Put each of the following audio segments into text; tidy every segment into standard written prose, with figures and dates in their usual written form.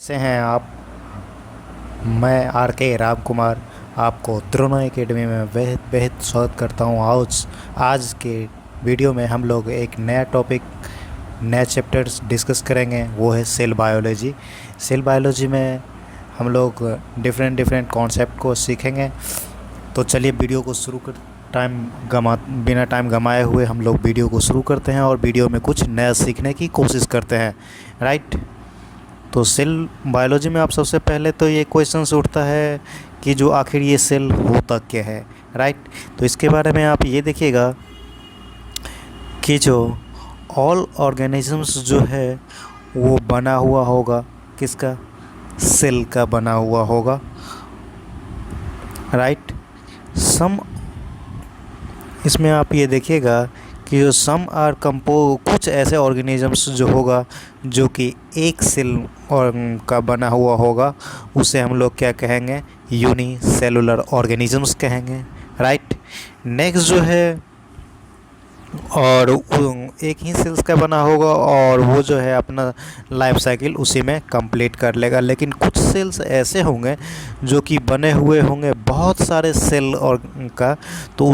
से हैं आप। मैं आर के राम कुमार आपको द्रोणा एकेडमी में बेहद बेहद स्वागत करता हूं। आज आज के वीडियो में हम लोग एक नया टॉपिक, नया चैप्टर्स डिस्कस करेंगे। वो है सेल बायोलॉजी। सेल बायोलॉजी में हम लोग डिफरेंट डिफरेंट कॉन्सेप्ट को सीखेंगे। तो चलिए वीडियो को शुरू कर बिना टाइम गमाए हुए हम लोग वीडियो को शुरू करते हैं और वीडियो में कुछ नया सीखने की कोशिश करते हैं। राइट। तो सेल बायोलॉजी में आप सबसे पहले तो ये क्वेश्चन उठता है कि जो आखिर ये सेल होता क्या है। राइट। तो इसके बारे में आप ये देखिएगा कि जो ऑल ऑर्गेनिजम्स जो है वो बना हुआ होगा किसका, सेल का बना हुआ होगा। राइट। सम इसमें आप ये देखिएगा कि जो सम आर कुछ ऐसे ऑर्गेनिजम्स जो होगा जो कि एक सेल और का बना हुआ होगा, उसे हम लोग क्या कहेंगे, यूनिसेलुलर ऑर्गेनिजम्स कहेंगे। राइट। नेक्स्ट जो है और एक ही सेल्स का बना होगा और वो जो है अपना लाइफ साइकिल उसी में कंप्लीट कर लेगा। लेकिन कुछ सेल्स ऐसे होंगे जो कि बने हुए होंगे बहुत सारे सेल और का, तो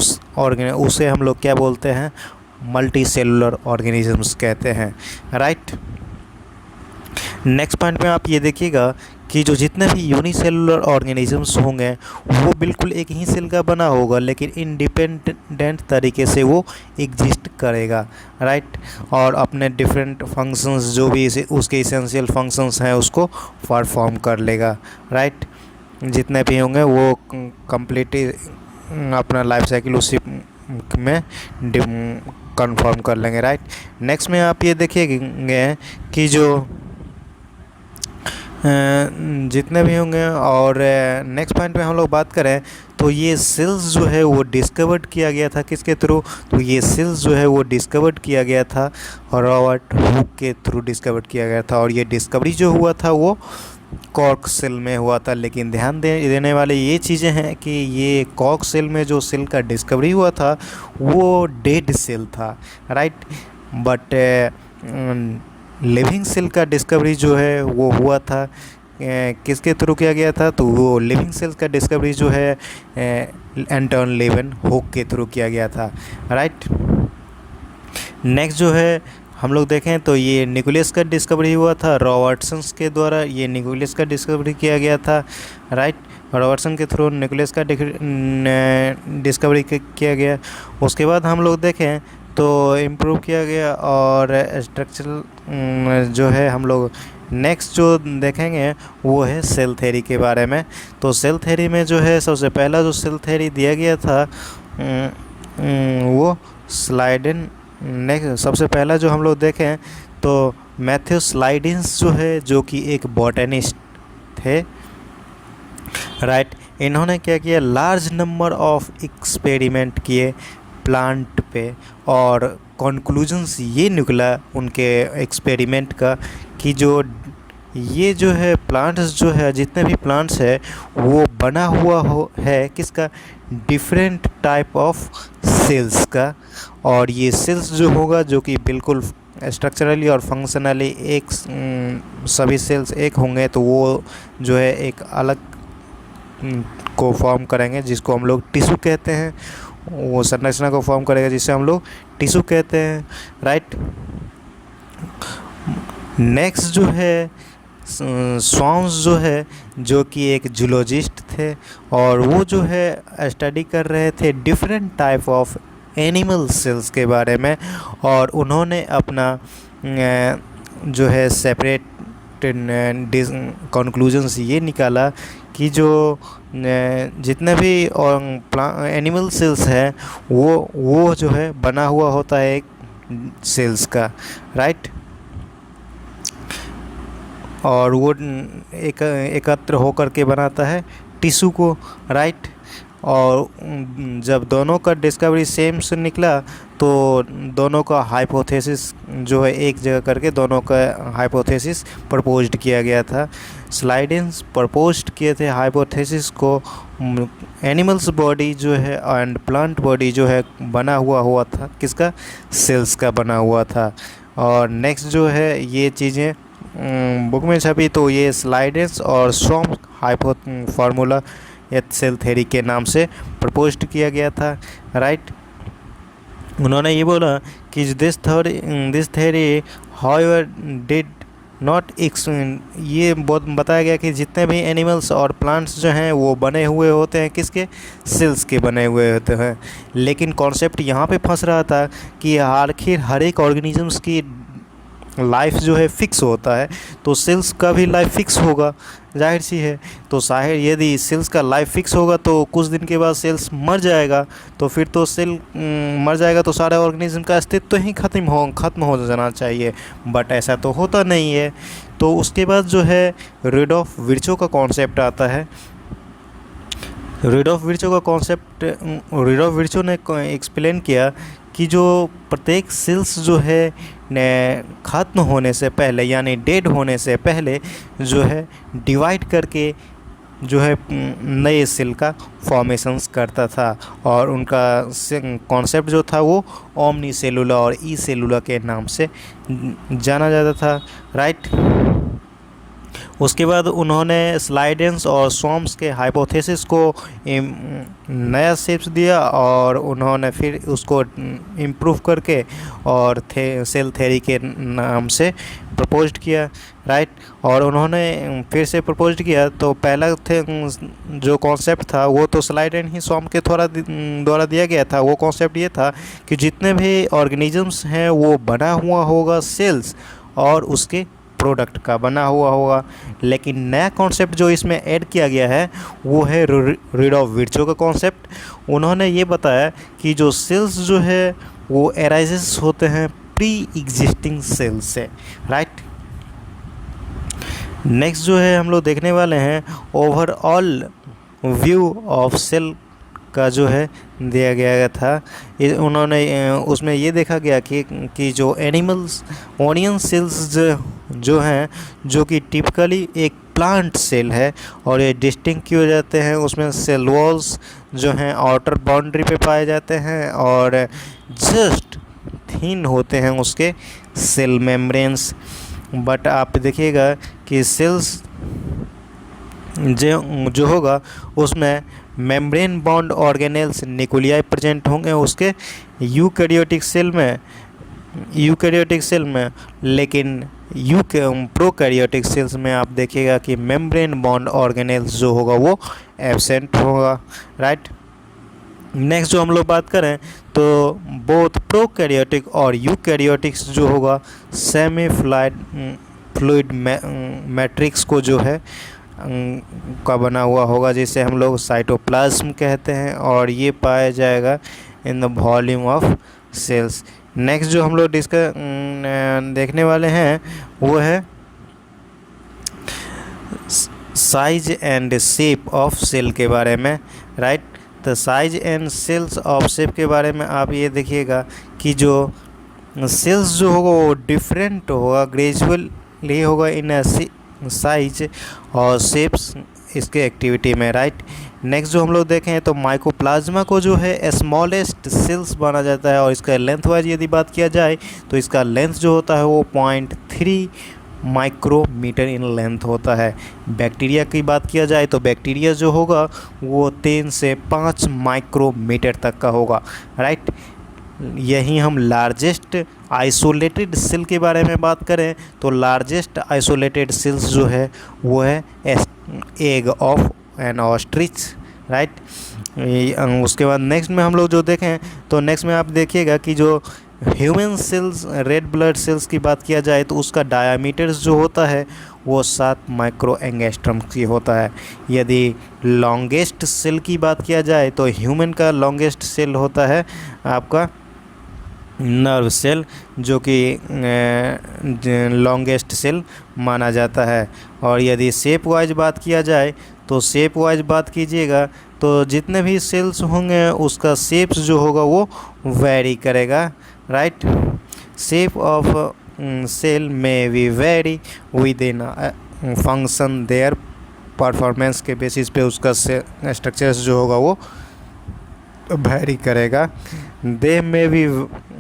उसे हम लोग क्या बोलते हैं, मल्टी सेलुलर ऑर्गेनिजम्स कहते हैं। राइट। नेक्स्ट पॉइंट में आप ये देखिएगा कि जो जितने भी यूनिसेलुलर ऑर्गेनिजम्स होंगे वो बिल्कुल एक ही सेल का बना होगा, लेकिन इंडिपेंडेंट तरीके से वो एग्जिस्ट करेगा। राइट। और अपने डिफरेंट फंक्शंस जो भी उसके इसेंशियल फंक्शंस हैं उसको परफॉर्म कर लेगा। राइट। जितने भी होंगे वो कंप्लीट अपना लाइफ साइकिल उसी में कंफर्म कर लेंगे। राइट। नेक्स्ट में आप ये देखिएगा कि जो जितने भी होंगे, और नेक्स्ट पॉइंट में हम लोग बात करें तो ये सेल्स जो है वो डिस्कवर्ड किया गया था किसके थ्रू, तो ये सेल्स जो है वो डिस्कवर्ड किया गया था रॉबर्ट हुक के थ्रू डिस्कवर्ड किया गया था। और ये डिस्कवरी जो हुआ था वो कॉर्क सेल में हुआ था। लेकिन ध्यान देने वाले ये चीज़ें हैं कि ये कॉर्क सेल में जो सेल का डिस्कवरी हुआ था वो डेड सेल था। राइट। बट लिविंग सेल का डिस्कवरी जो है वो हुआ था किसके थ्रू किया गया था, तो वो लिविंग सेल्स का डिस्कवरी जो है एंटन लेवन हुक के थ्रू किया गया था। राइट। नेक्स्ट जो है हम लोग देखें तो ये न्यूक्लियस का डिस्कवरी हुआ था रॉबर्टसन के द्वारा, ये न्यूक्लियस का डिस्कवरी किया गया था। राइट। रॉबर्टसन के थ्रू न्यूक्लियस का डिस्कवरी किया गया। उसके बाद हम लोग देखें तो इम्प्रूव किया गया और स्ट्रक्चरल जो है हम लोग नेक्स्ट जो देखेंगे वो है सेल थ्योरी के बारे में। तो सेल थ्योरी में जो है सबसे पहला जो सेल थ्योरी दिया गया था वो स्लाइडेन। नेक्स्ट सबसे पहला जो हम लोग देखें तो मैथ्यू स्लाइडिन्स जो है जो कि एक बॉटनिस्ट थे। राइट। इन्होंने क्या किया, लार्ज नंबर ऑफ एक्सपेरिमेंट किए प्लांट पे और कंक्लूजन्स ये निकला उनके एक्सपेरिमेंट का कि जो ये जो है प्लांट्स जो है जितने भी प्लांट्स है वो बना हुआ है किसका, डिफरेंट टाइप ऑफ सेल्स का। और ये सेल्स जो होगा जो कि बिल्कुल स्ट्रक्चरली और फंक्शनली एक सभी सेल्स एक होंगे, तो वो जो है एक अलग को फॉर्म करेंगे जिसको हम लोग टिश्यू कहते हैं। वो संरचना को फॉर्म करेगा जिसे हम लोग टिश्यू कहते हैं। राइट। नेक्स्ट जो है स्वाम्स जो है जो कि एक जूलॉजिस्ट थे और वो जो है स्टडी कर रहे थे different type of animal cells के बारे में। और उन्होंने अपना जो है सेपरेट कंक्लूजन्स ये निकाला कि जो जितने भी एनिमल सेल्स हैं वो जो है बना हुआ होता है एक सेल्स का। राइट। और वो एकत्र होकर के बनाता है टिश्यू को। राइट। और जब दोनों का डिस्कवरी सेम से निकला तो दोनों का हाइपोथेसिस जो है एक जगह करके दोनों का हाइपोथेसिस प्रपोज्ड किया गया था। स्लाइडेंस प्रपोज्ड किए थे हाइपोथेसिस को, एनिमल्स बॉडी जो है एंड प्लांट बॉडी जो है बना हुआ था किसका, सेल्स का बना हुआ था। और नेक्स्ट जो है ये चीज़ें बुक में छपी तो ये स्लाइडेंस और शॉम हाइपो फार्मूला या सेल थ्योरी के नाम से प्रपोज्ड किया गया था, राइट। उन्होंने ये बोला कि this theory however did not ये बहुत बताया गया कि जितने भी एनिमल्स और प्लांट्स जो हैं वो बने हुए होते हैं किसके, सेल्स के बने हुए होते हैं। लेकिन कॉन्सेप्ट यहाँ पे फंस रहा था कि आखिर हर एक ऑर्गेनिजम्स की लाइफ जो है फिक्स होता है, तो सेल्स का भी लाइफ फिक्स होगा, जाहिर सी है। तो जाहिर यदि सेल्स का लाइफ फिक्स होगा तो कुछ दिन के बाद सेल्स मर जाएगा, तो फिर तो सेल मर जाएगा तो सारे ऑर्गेनिज्म का अस्तित्व तो ही ख़त्म हो जाना चाहिए, बट ऐसा तो होता नहीं है। तो उसके बाद जो है रुडोल्फ विर्चो का कॉन्सेप्ट आता है। रुडोल्फ विर्चो ने एक्सप्लेन किया कि जो प्रत्येक सेल्स जो है ख़त्म होने से पहले यानी डेड होने से पहले जो है डिवाइड करके जो है नए सेल का फॉर्मेशंस करता था, और उनका कॉन्सेप्ट जो था वो ओमनी सेलुला और ई सेलुला के नाम से जाना जाता था, राइट। उसके बाद उन्होंने स्लाइडेंस और शॉम्स के हाइपोथेसिस को नया शेप्स दिया, और उन्होंने फिर उसको इम्प्रूव करके और सेल थ्योरी के नाम से प्रपोज्ड किया, राइट। और उन्होंने फिर से प्रपोज्ड किया तो पहला जो कॉन्सेप्ट था वो तो स्लाइडेंस ही शॉम के द्वारा दिया गया था। वो कॉन्सेप्ट ये था कि जितने भी ऑर्गेनिजम्स हैं वो बना हुआ होगा सेल्स और उसके प्रोडक्ट का बना हुआ होगा। लेकिन नया कॉन्सेप्ट जो इसमें ऐड किया गया है वो है रुडोल्फ विर्चो का कॉन्सेप्ट। उन्होंने ये बताया कि जो सेल्स जो है वो एराइजेस होते हैं प्री एग्जिस्टिंग सेल्स से, राइट। नेक्स्ट जो है हम लोग देखने वाले हैं ओवरऑल व्यू ऑफ सेल का जो है दिया गया था। उन्होंने उसमें ये देखा गया कि जो एनिमल्स ओनियन सेल्स जो हैं जो कि टिपिकली एक प्लांट सेल है और ये डिस्टिंक्ट किए जाते हैं, उसमें सेल वॉल्स जो हैं आउटर बाउंड्री पे पाए जाते हैं और जस्ट थिन होते हैं उसके सेल मेम्ब्रेन्स। बट आप देखिएगा कि सेल्स जो होगा उसमें membrane bound organelles nuclei present होंगे उसके यूकैरियोटिक सेल में, लेकिन प्रोकैरियोटिक सेल्स में आप देखिएगा कि मेम्ब्रेन बाउंड ऑर्गेनेल्स जो होगा वो एब्सेंट होगा, राइट। नेक्स्ट जो हम लोग बात करें तो बोथ प्रोकैरियोटिक और यूकैरियोटिक्स जो होगा सेमी फ्लूइड मैट्रिक्स को जो है का बना हुआ होगा, जिसे हम लोग साइटोप्लाज्म कहते हैं, और ये पाया जाएगा in the volume of cells. Next जो हम लोग देखने वाले हैं वो है size and shape of cell के बारे में, राइट। तो size and cells of shape के बारे में आप ये देखिएगा कि जो सेल्स जो होगा वो डिफरेंट होगा, ग्रेजुअली होगा इन साइज और शेप्स इसके एक्टिविटी में, राइट। नेक्स्ट जो हम लोग देखें तो माइकोप्लाज्मा को जो है स्मॉलेस्ट सेल्स माना जाता है, और इसका लेंथ वाइज यदि बात किया जाए तो इसका लेंथ जो होता है वो 0.3 माइक्रोमीटर इन लेंथ होता है। बैक्टीरिया की बात किया जाए तो बैक्टीरिया जो होगा वो 3 से 5 माइक्रोमीटर तक का होगा, राइट। यही हम लार्जेस्ट आइसोलेटेड सेल के बारे में बात करें तो लार्जेस्ट आइसोलेटेड सेल्स जो है वो है egg of N ostrich, right. उसके बाद नेक्स्ट में हम लोग जो देखें तो नेक्स्ट में आप देखिएगा कि जो human cells red blood cells की बात किया जाए तो उसका डायामीटर्स जो होता है वो 7 माइक्रो एंगस्ट्रम की होता है। यदि लॉन्गेस्ट सेल की बात किया जाए तो ह्यूमन का लॉन्गेस्ट सेल होता है आपका नर्व सेल, जो कि लॉन्गेस्ट सेल माना जाता है। और यदि शेप वाइज बात किया जाए तो शेप वाइज बात कीजिएगा तो जितने भी सेल्स होंगे उसका शेप्स जो होगा वो वेरी करेगा, राइट। शेप ऑफ सेल में we vary within function their performance के बेसिस पे उसका स्ट्रक्चर्स जो होगा वो वेरी करेगा। दे में भी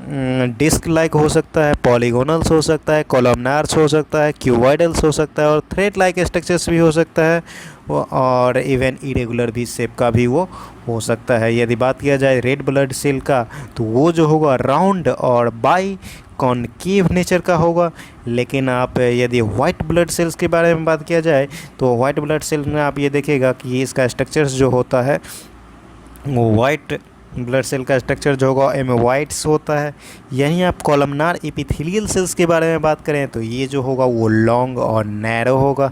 डिस्क लाइक हो सकता है, पॉलीगोनल्स हो सकता है, कॉलमनार्स हो सकता है, क्यूबॉइडल्स हो सकता है और थ्रेड लाइक स्ट्रक्चर्स भी हो सकता है और इवन इरेगुलर भी शेप का भी वो हो सकता है। यदि बात किया जाए रेड ब्लड सेल का तो वो जो होगा राउंड और बाई कॉनकेव नेचर का होगा। लेकिन आप यदि वाइट ब्लड सेल्स के बारे में बात किया जाए तो वाइट ब्लड सेल में आप ये देखिएगा कि इसका स्ट्रक्चर्स जो होता है वो वाइट ब्लड सेल का स्ट्रक्चर जो होगा एमोवाइट्स होता है। यहीं आप कॉलमनार एपिथेलियल सेल्स के बारे में बात करें तो ये जो होगा वो लॉन्ग और नैरो होगा।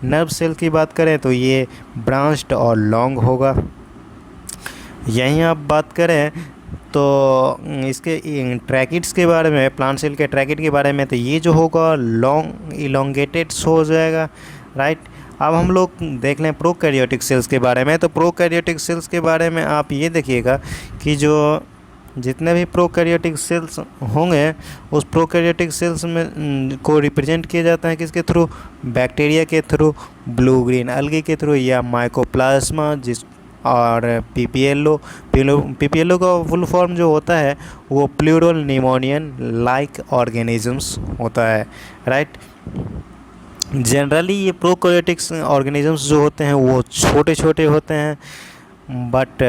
नर्व सेल की बात करें तो ये ब्रांच्ड और लॉन्ग होगा। यहीं आप बात करें तो इसके ट्रैकिड्स के बारे में, प्लांट सेल के ट्रैकिड के बारे में, तो ये जो होगा लॉन्ग इलोंगेटेड हो जाएगा, राइट। अब हम लोग देख लें प्रोकैरियोटिक सेल्स के बारे में। तो प्रोकैरियोटिक सेल्स के बारे में आप ये देखिएगा कि जो जितने भी प्रोकैरियोटिक सेल्स होंगे उस प्रोकैरियोटिक सेल्स में को रिप्रेजेंट किया जाता है किसके थ्रू, बैक्टीरिया के थ्रू, ब्लू ग्रीन अलगी के थ्रू या माइकोप्लाज्मा जिस और पीपीएलओ का फुल फॉर्म जो होता है वो प्लूरल निमोनियन लाइक ऑर्गेनिजम्स होता है, राइट। जनरली ये प्रोकैरियोटिक ऑर्गेनिजम्स जो होते हैं वो छोटे छोटे होते हैं बट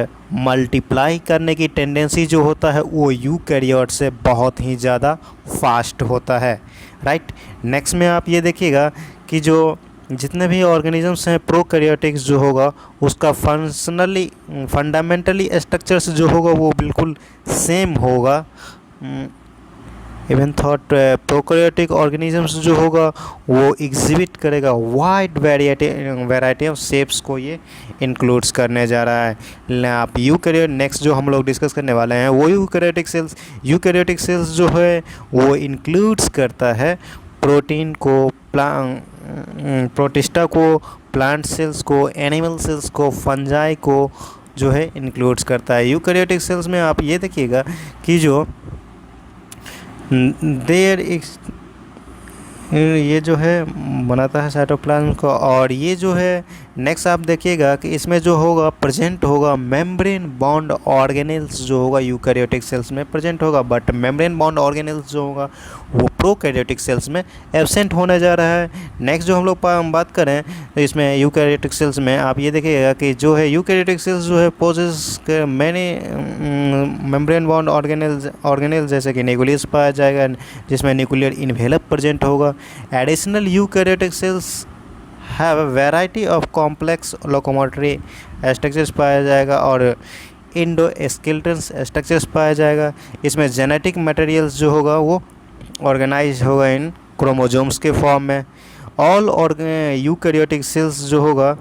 मल्टीप्लाई करने की टेंडेंसी जो होता है वो यूकैरियोट से बहुत ही ज़्यादा फास्ट होता है, राइट। नेक्स्ट में आप ये देखिएगा कि जो जितने भी ऑर्गेनिजम्स हैं प्रोकैरियोटिक्स जो होगा उसका फंडामेंटली स्ट्रक्चर्स जो होगा वो बिल्कुल सेम होगा। इवन थॉट प्रोकैरियोटिक ऑर्गेनिजम्स जो होगा वो एग्जिबिट करेगा वाइड वैरायटी ऑफ शेप्स को ये इंक्लूड्स करने जा रहा है। आप यूकैरियोट नेक्स्ट जो हम लोग डिस्कस करने वाले हैं वो यूकैरियोटिक सेल्स जो है वो इंक्लूड्स करता है प्रोटीन को, प्रोटिस्टा को, प्लांट सेल्स को, एनिमल सेल्स को, फंजाई को जो है इंक्लूड्स करता है। यूकैरियोटिक सेल्स में आप ये देखिएगा कि जो ये जो है बनाता है साइटोप्लाज्म को। और ये जो है नेक्स्ट आप देखिएगा कि इसमें जो होगा प्रेजेंट होगा मेम्ब्रेन बॉन्ड ऑर्गेनेल्स जो होगा यूकैरियोटिक सेल्स में प्रेजेंट होगा, बट मेम्ब्रेन बॉन्ड ऑर्गेनेल्स जो होगा वो प्रोकैरियोटिक सेल्स में एब्सेंट होने जा रहा है। नेक्स्ट जो हम लोग बात करें तो इसमें यूकैरियोटिक सेल्स में आप ये देखिएगा कि जो है यूकैरियोटिक सेल्स जो है पोजेस मैंने मेम्ब्रेन बॉन्ड ऑर्गेनेल्स जैसे कि न्यूक्लियस पाया जाएगा जिसमें न्यूक्लियर इन्वेलप प्रेजेंट होगा। Additional eukaryotic cells have variety of complex locomotory structures पाया जाएगा और इंडोस्केलेटन स्ट्रक्चर्स पाया जाएगा। इसमें जेनेटिक मटेरियल्स जो होगा वो ऑर्गेनाइज होगा इन क्रोमोजोम्स के फॉर्म में। ऑल यूकैरियोटिक सेल्स जो होगा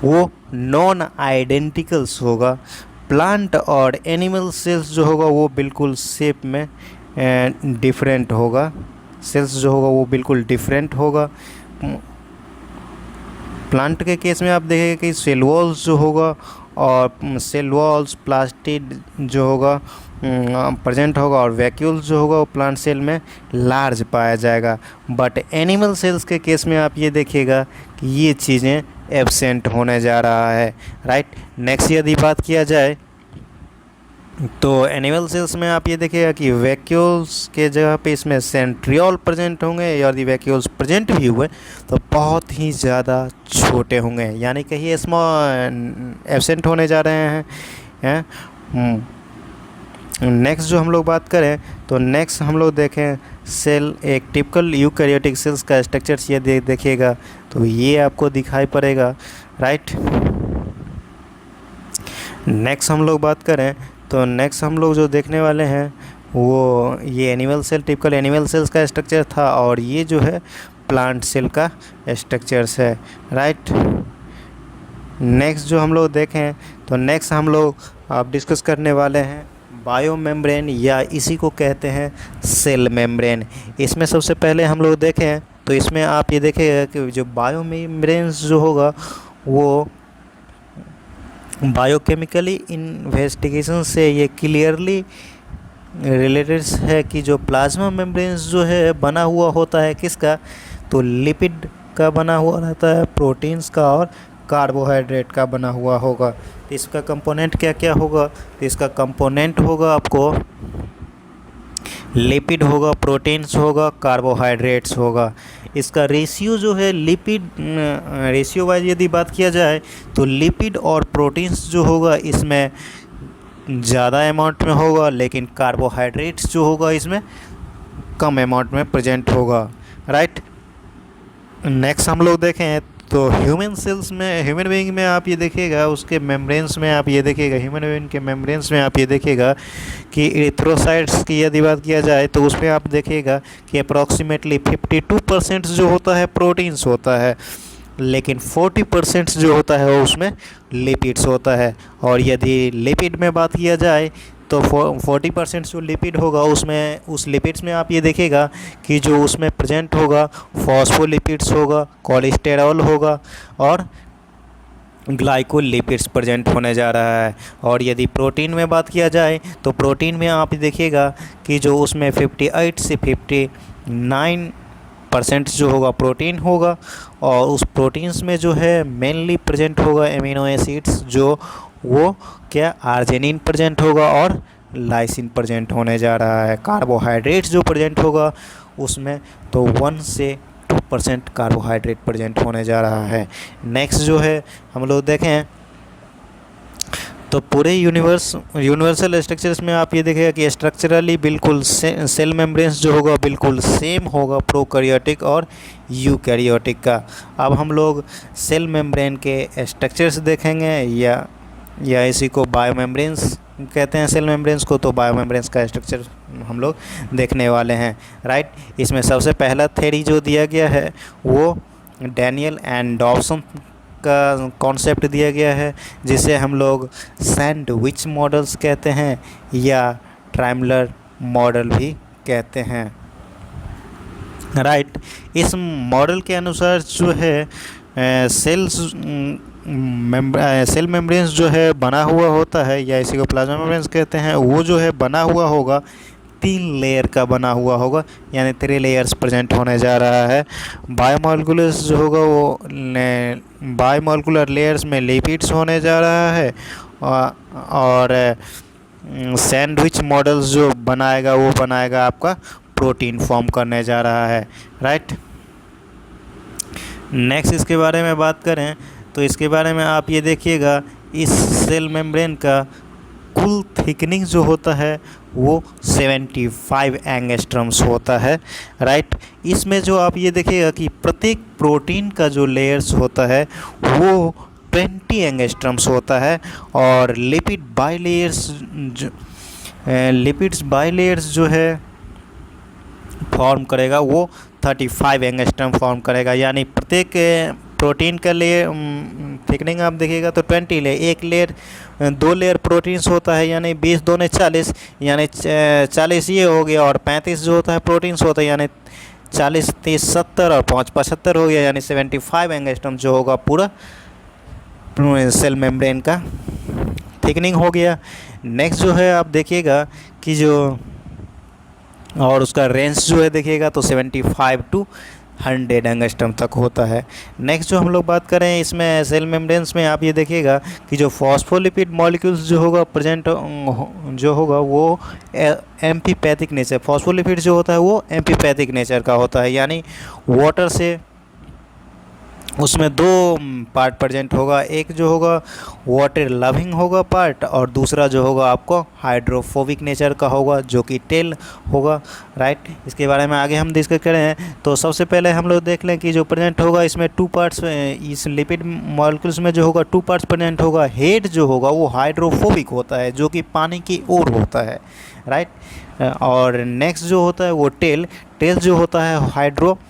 वो नॉन आइडेंटिकल्स होगा। प्लांट और एनिमल सेल्स जो होगा वो बिल्कुल शेप में डिफरेंट होगा। सेल्स जो होगा वो बिल्कुल डिफरेंट होगा। प्लांट के केस में आप देखेंगे कि सेल वॉल्स जो होगा और सेल वॉल्स प्लास्टिड जो होगा प्रेजेंट होगा और वैक्यूल्स जो होगा वो प्लांट सेल में लार्ज पाया जाएगा। बट एनिमल सेल्स के केस में आप ये देखिएगा कि ये चीज़ें एब्सेंट होने जा रहा है, राइट। नेक्स्ट यदि बात किया जाए तो एनिमल सेल्स में आप ये देखिएगा कि वैक्यूल्स के जगह पे इसमें सेंट्रियोल प्रेजेंट होंगे। यदि वैक्यूल्स प्रेजेंट भी हुए तो बहुत ही ज़्यादा छोटे होंगे, यानी कि ये एब्सेंट होने जा रहे हैं। नेक्स्ट जो हम लोग बात करें तो नेक्स्ट हम लोग देखें सेल एक टिपिकल यूकैरियोटिक सेल्स का स्ट्रक्चर ये देखिएगा तो ये आपको दिखाई पड़ेगा, राइट। नेक्स्ट हम लोग बात करें तो नेक्स्ट हम लोग जो देखने वाले हैं वो ये animal cell typical animal cells का स्ट्रक्चर था और ये जो है प्लांट सेल का स्ट्रक्चर्स है, राइट। नेक्स्ट जो हम लोग देखें तो नेक्स्ट हम लोग आप डिस्कस करने वाले हैं बायो मेम्ब्रेन या इसी को कहते हैं सेल मेम्ब्रेन। इसमें सबसे पहले हम लोग देखें तो इसमें आप ये देखेंगे कि जो बायो मेम्ब्रेन्स जो होगा वो बायोकेमिकली इन्वेस्टिगेशन से ये क्लियरली रिलेटेड है कि जो प्लाज्मा मेम्ब्रेन्स जो है बना हुआ होता है किसका, तो लिपिड का बना हुआ रहता है, प्रोटीन्स का और कार्बोहाइड्रेट का बना हुआ होगा। तो इसका कंपोनेंट क्या क्या होगा, तो इसका कंपोनेंट होगा आपको लिपिड होगा, प्रोटीन्स होगा, कार्बोहाइड्रेट्स होगा। इसका रेशियो जो है लिपिड रेशियो वाइज यदि बात किया जाए तो लिपिड और प्रोटीन्स जो होगा इसमें ज़्यादा अमाउंट में होगा, लेकिन कार्बोहाइड्रेट्स जो होगा इसमें कम अमाउंट में प्रेजेंट होगा, राइट। नेक्स्ट हम लोग देखें तो ह्यूमन सेल्स में, ह्यूमन बीइंग में आप ये देखिएगा, उसके मेम्ब्रेन्स में आप ये देखिएगा, ह्यूमन बीइंग के मेम्ब्रेन्स में आप ये देखिएगा कि एरिथ्रोसाइट्स की यदि बात किया जाए तो उसमें आप देखिएगा कि अप्रॉक्सीमेटली 52% जो होता है प्रोटीन्स होता है, लेकिन 40% जो होता है वो उसमें लिपिड्स होता है। और यदि लिपिड में बात किया जाए तो 40% जो लिपिड होगा उसमें, उस लिपिड्स में आप ये देखिएगा कि जो उसमें प्रेजेंट होगा फॉस्फोलिपिड्स होगा, कोलेस्टेरॉल होगा और ग्लाइकोलिपिड्स प्रेजेंट होने जा रहा है। और यदि प्रोटीन में बात किया जाए तो प्रोटीन में आप देखिएगा कि जो उसमें 58 से 59% जो होगा प्रोटीन होगा, और उस प्रोटीन्स में जो है मेनली प्रेजेंट होगा एमिनो एसिड्स, जो वो क्या आर्जिनिन प्रेजेंट होगा और लाइसिन प्रेजेंट होने जा रहा है। कार्बोहाइड्रेट्स जो प्रेजेंट होगा उसमें तो 1 से 2% कार्बोहाइड्रेट प्रेजेंट होने जा रहा है। नेक्स्ट जो है हम लोग देखें तो पूरे यूनिवर्सल स्ट्रक्चर्स में आप ये देखेगा कि स्ट्रक्चरली बिल्कुल सेल मेम्ब्रेन्स जो होगा बिल्कुल सेम होगा प्रोकैरियोटिक और यूकैरियोटिक का। अब हम लोग सेल मेम्ब्रेन के स्ट्रक्चर्स देखेंगे या इसी को बायोमेम्ब्रेन्स कहते हैं, सेल मेम्ब्रेन्स को, तो बायोमेम्ब्रेन्स का स्ट्रक्चर हम लोग देखने वाले हैं, राइट। इसमें सबसे पहला थ्योरी जो दिया गया है वो डैनियल एंड डॉब्सन का कॉन्सेप्ट दिया गया है, जिसे हम लोग सैंडविच मॉडल्स कहते हैं या ट्रायंगुलर मॉडल भी कहते हैं, राइट। इस मॉडल के अनुसार जो है सेल मेम्ब्रेन्स जो है बना हुआ होता है, या इसी को प्लाज्मा मेम्ब्रेन्स कहते हैं, वो जो है बना हुआ होगा 3 लेयर का बना हुआ होगा, यानी 3 लेयर्स प्रेजेंट होने जा रहा है। बायोमोलिकुलर्स जो होगा वो बायोमोलिकुलर लेयर्स में लिपिड्स होने जा रहा है, और सैंडविच मॉडल्स जो बनाएगा वो बनाएगा आपका प्रोटीन फॉर्म करने जा रहा है, राइट। नेक्स्ट इसके बारे में बात करें तो इसके बारे में आप ये देखिएगा, इस सेल मेम्ब्रेन का कुल थिकनिंग जो होता है वो 75 एंगस्ट्रम्स होता है, राइट। इसमें जो आप ये देखिएगा कि प्रत्येक प्रोटीन का जो लेयर्स होता है वो 20 एंगस्ट्रम्स होता है, और लिपिड्स बाइलेयर्स जो है फॉर्म करेगा वो 35 एंगस्ट्रम फॉर्म करेगा, यानी प्रत्येक प्रोटीन का लेयर थिकनिंग आप देखिएगा तो 20 लेयर, एक लेयर 2 लेयर प्रोटीन्स होता है, यानी 20 दूने 40, यानी 40 ये हो गया, और 35 जो होता है प्रोटीन्स होता है, यानी 40 30 70 और 5 75 हो गया, यानी 75 एंगस्ट्रम जो होगा पूरा सेल मेम्ब्रेन का थिकनिंग हो गया। नेक्स्ट जो है आप देखिएगा कि जो और उसका रेंज जो है देखिएगा तो 75 to 100 एंगस्ट्रम तक होता है। नेक्स्ट जो हम लोग बात करें इसमें सेल मेम्ब्रेन्स में आप ये देखिएगा कि जो फॉस्फोलिपिड मॉलिक्यूल्स जो होगा प्रेजेंट जो होगा वो एम्फीपैथिक नेचर, फॉस्फोलिपिड जो होता है वो एम्फीपैथिक नेचर का होता है, यानी वाटर से उसमें 2 पार्ट प्रेजेंट होगा, एक जो होगा वाटर लविंग होगा पार्ट, और दूसरा जो होगा आपको हाइड्रोफोबिक नेचर का होगा जो कि टेल होगा, राइट। इसके बारे में आगे हम डिस्कस करें तो सबसे पहले हम लोग देख लें कि जो प्रेजेंट होगा इसमें 2 पार्ट्स, इस लिपिड मॉलिक्यूल्स में जो होगा 2 पार्ट्स प्रेजेंट होगा। हेड जो होगा वो हाइड्रोफोबिक होता है जो कि पानी की ओर होता है, राइट। और नेक्स्ट जो होता है वो टेल जो होता है हाइड्रोफोबिक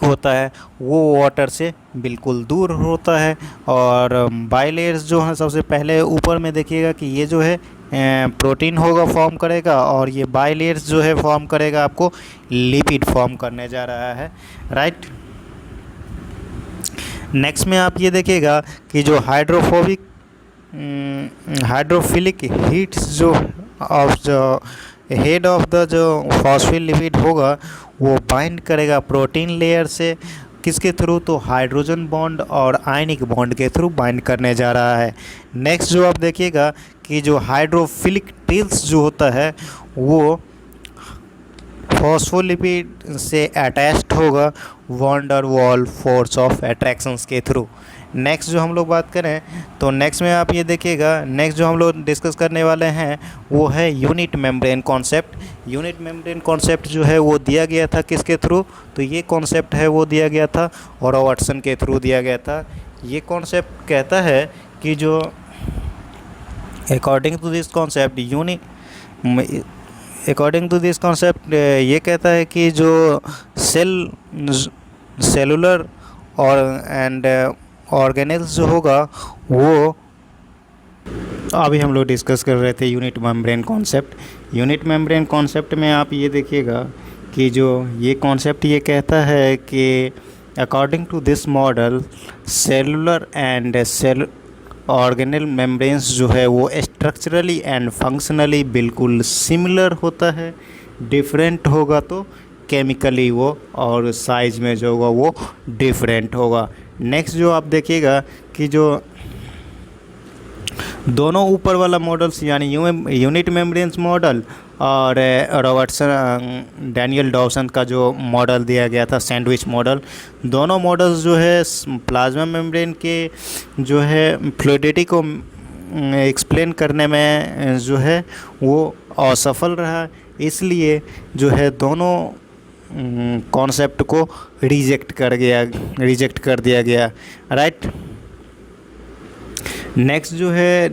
होता है, वो वाटर से बिल्कुल दूर होता है। और बाइलेयर्स जो हैं सबसे पहले ऊपर में देखिएगा कि ये जो है प्रोटीन होगा फॉर्म करेगा, और ये बाइलेयर्स जो है फॉर्म करेगा आपको लिपिड फॉर्म करने जा रहा है, राइट। नेक्स्ट में आप ये देखिएगा कि जो हाइड्रोफिलिक हीट्स जो ऑफ जो हेड ऑफ द जो फॉस्फोलिपिड होगा वो बाइंड करेगा प्रोटीन लेयर से, किसके थ्रू, तो हाइड्रोजन बॉन्ड और आयनिक बॉन्ड के थ्रू बाइंड करने जा रहा है। नेक्स्ट जो आप देखिएगा कि जो हाइड्रोफिलिक टेल्स जो होता है वो फॉस्फोलिपिड से अटैच्ड होगा van der Waal force of attractions के थ्रू। नेक्स्ट जो हम लोग बात करें तो नेक्स्ट में आप ये देखिएगा, नेक्स्ट जो हम लोग डिस्कस करने वाले हैं वो है unit membrane concept. Unit membrane concept जो है वो दिया गया था किसके थ्रू, तो ये कॉन्सेप्ट है वो दिया गया था और वाटसन के थ्रू दिया गया था। ये कॉन्सेप्ट कहता है कि जो अकॉर्डिंग टू दिस कॉन्सेप्ट ये कहता है कि जो सेलुलर और एंड ऑर्गेनेल्स जो होगा वो अभी हम लोग डिस्कस कर रहे थे unit membrane concept. Unit membrane concept में आप ये देखिएगा कि जो ये कॉन्सेप्ट ये कहता है कि according to this model cellular and organelle membranes जो है वो स्ट्रक्चरली एंड फंक्शनली बिल्कुल सिमिलर होता है, डिफरेंट होगा तो केमिकली वो और साइज में जो होगा वो डिफरेंट होगा। नेक्स्ट जो आप देखिएगा कि जो दोनों ऊपर वाला मॉडल्स यानी यूनिट मेम्ब्रेन्स मॉडल और रॉबर्टसन डैनियल डॉसन का जो मॉडल दिया गया था सैंडविच मॉडल, दोनों मॉडल्स जो है प्लाज्मा मेम्ब्रेन के जो है फ्लूइडिटी को एक्सप्लेन करने में जो है वो असफल रहा, इसलिए जो है दोनों कॉन्सेप्ट को रिजेक्ट कर दिया गया, राइट। नेक्स्ट जो है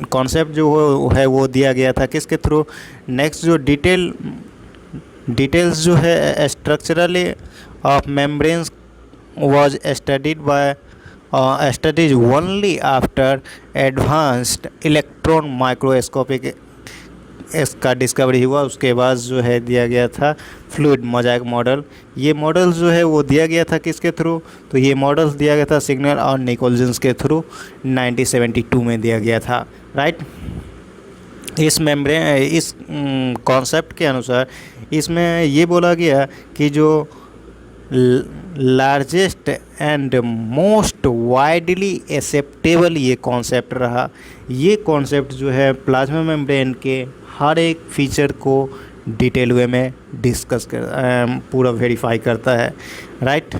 कॉन्सेप्ट जो है वो दिया गया था किसके थ्रू, नेक्स्ट जो डिटेल्स जो है structurally of membranes was studies only after advanced electron microscopic इसका डिस्कवरी हुआ, उसके बाद जो है दिया गया था फ्लूइड मोजाइक मॉडल। ये मॉडल जो है वो दिया गया था किसके थ्रू, तो ये मॉडल्स दिया गया था सिग्नल और निकोलजन्स के थ्रू 1972 में दिया गया था, राइट। इस कॉन्सेप्ट के अनुसार इसमें ये बोला गया कि जो largest and most widely acceptable ये कॉन्सेप्ट रहा। ये कॉन्सेप्ट जो है प्लाज्मा मेम्ब्रेन के हर एक फीचर को डिटेल वे में पूरा वेरीफाई करता है, राइट।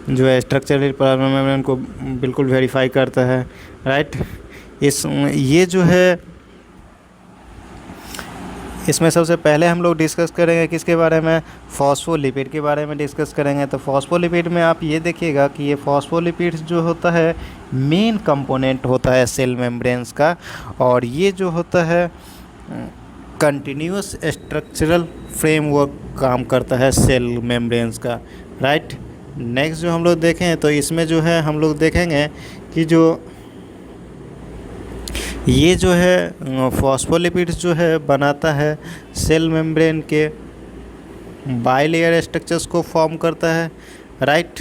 जो है स्ट्रक्चरल प्लाज्मा मेम्ब्रेन को बिल्कुल वेरीफाई करता है, राइट। ये जो है इसमें सबसे पहले हम लोग डिस्कस करेंगे किसके बारे में, फॉस्फोलिपिड के बारे में डिस्कस करेंगे। तो फॉस्फोलिपिड में आप ये देखिएगा कि ये फॉस्फोलिपिड जो होता है मेन कंपोनेंट होता है सेल मेम्ब्रेन्स का, और ये जो होता है कंटिन्यूस स्ट्रक्चरल फ्रेमवर्क काम करता है सेल मेम्ब्रेन्स का, राइट। नेक्स्ट जो हम लोग देखें तो इसमें जो है हम लोग देखेंगे कि जो ये जो है फॉस्फोलिपिड्स जो है बनाता है सेल मेम्ब्रेन के बाइलेयर स्ट्रक्चर्स को फॉर्म करता है, राइट।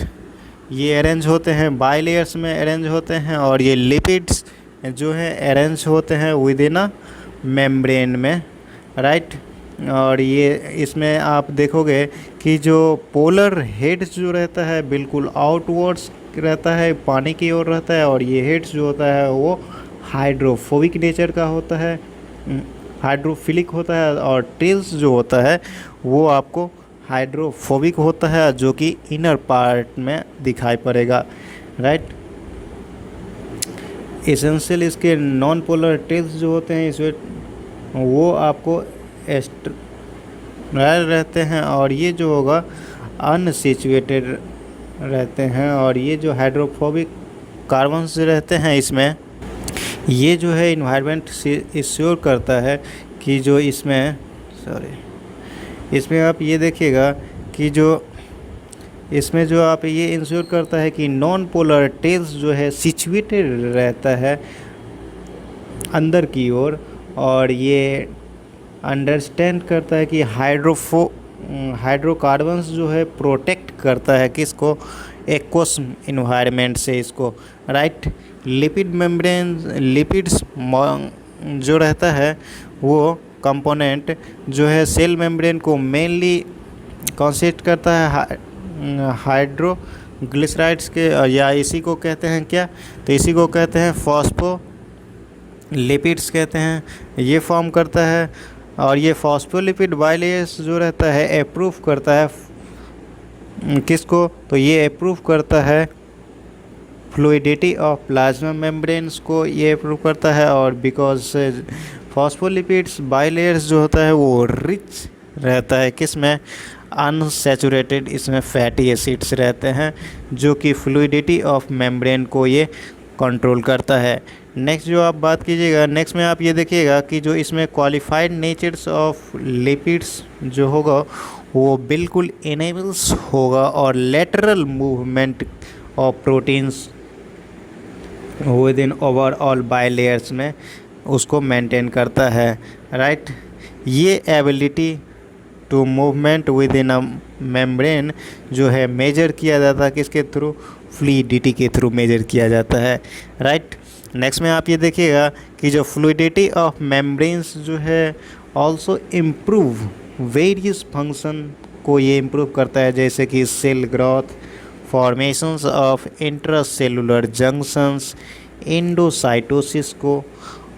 ये अरेंज होते हैं बाइलेयर्स में अरेंज होते हैं, और ये लिपिड्स जो है अरेंज होते हैं विद इन अ मेम्ब्रेन में, राइट। और ये इसमें आप देखोगे कि जो पोलर हेड्स जो रहता है बिल्कुल आउटवर्ड्स रहता है, पानी की ओर रहता है, और ये हेड्स जो होता है वो हाइड्रोफोबिक नेचर का होता है, हाइड्रोफिलिक होता है, और टेल्स जो होता है वो आपको हाइड्रोफोबिक होता है जो कि इनर पार्ट में दिखाई पड़ेगा, राइट। एसेंशियल इसके नॉन पोलर टेल्स जो होते हैं इसमें वो आपको रहते हैं, और ये जो होगा अनसिचुएटेड रहते हैं, और ये जो हाइड्रोफोबिक कार्बन्स रहते हैं इसमें ये जो है इन्वायरमेंट इंश्योर करता है कि जो इसमें आप ये देखिएगा कि जो इसमें जो आप ये इंश्योर करता है कि नॉन पोलर टेल्स जो है सिचुएटेड रहता है अंदर की ओर, और ये अंडरस्टैंड करता है कि हाइड्रोकार्बन्स जो है प्रोटेक्ट करता है किसको, एक्वस इन्वायरमेंट से इसको, राइट। लिपिड्स जो रहता है वो कंपोनेंट जो है सेल मेम्ब्रेन को मेनली कंसिस्ट करता है हाइड्रोग्लिसराइड्स के, या इसी को कहते हैं क्या, तो इसी को कहते हैं लिपिड्स कहते हैं, ये फॉर्म करता है। और ये फॉस्फोलिपिड बाइलेयर्स जो रहता है अप्रूव करता है किसको, तो ये अप्रूव करता है फ्लूइडिटी ऑफ प्लाज्मा मेम्ब्रेन्स को, ये अप्रूव करता है। और बिकॉज फॉस्फोलिपिड्स बाइलेयर्स जो होता है वो रिच रहता है किस में, अनसैचुरेटेड, इसमें फैटी एसिड्स रहते हैं जो कि फ्लूइडिटी ऑफ मेम्ब्रेन को ये कंट्रोल करता है। नेक्स्ट जो आप बात कीजिएगा, नेक्स्ट में आप ये देखिएगा कि जो इसमें क्वालिफाइड नेचर्स ऑफ लिपिड्स जो होगा वो बिल्कुल इनेबल्स होगा और lateral movement of proteins within overall bilayers में उसको मेंटेन करता है, राइट। ये ability to movement within a membrane जो है मेजर किया जाता है किसके थ्रू, फ्लूइडिटी के थ्रू मेजर किया जाता है, राइट। नेक्स्ट में आप ये देखिएगा कि जो फ्लूइडिटी ऑफ मेम्ब्रेन्स जो है ऑल्सो इम्प्रूव वेरियस फंक्शन को ये इम्प्रूव करता है, जैसे कि cell growth, formations of intracellular junctions, endocytosis को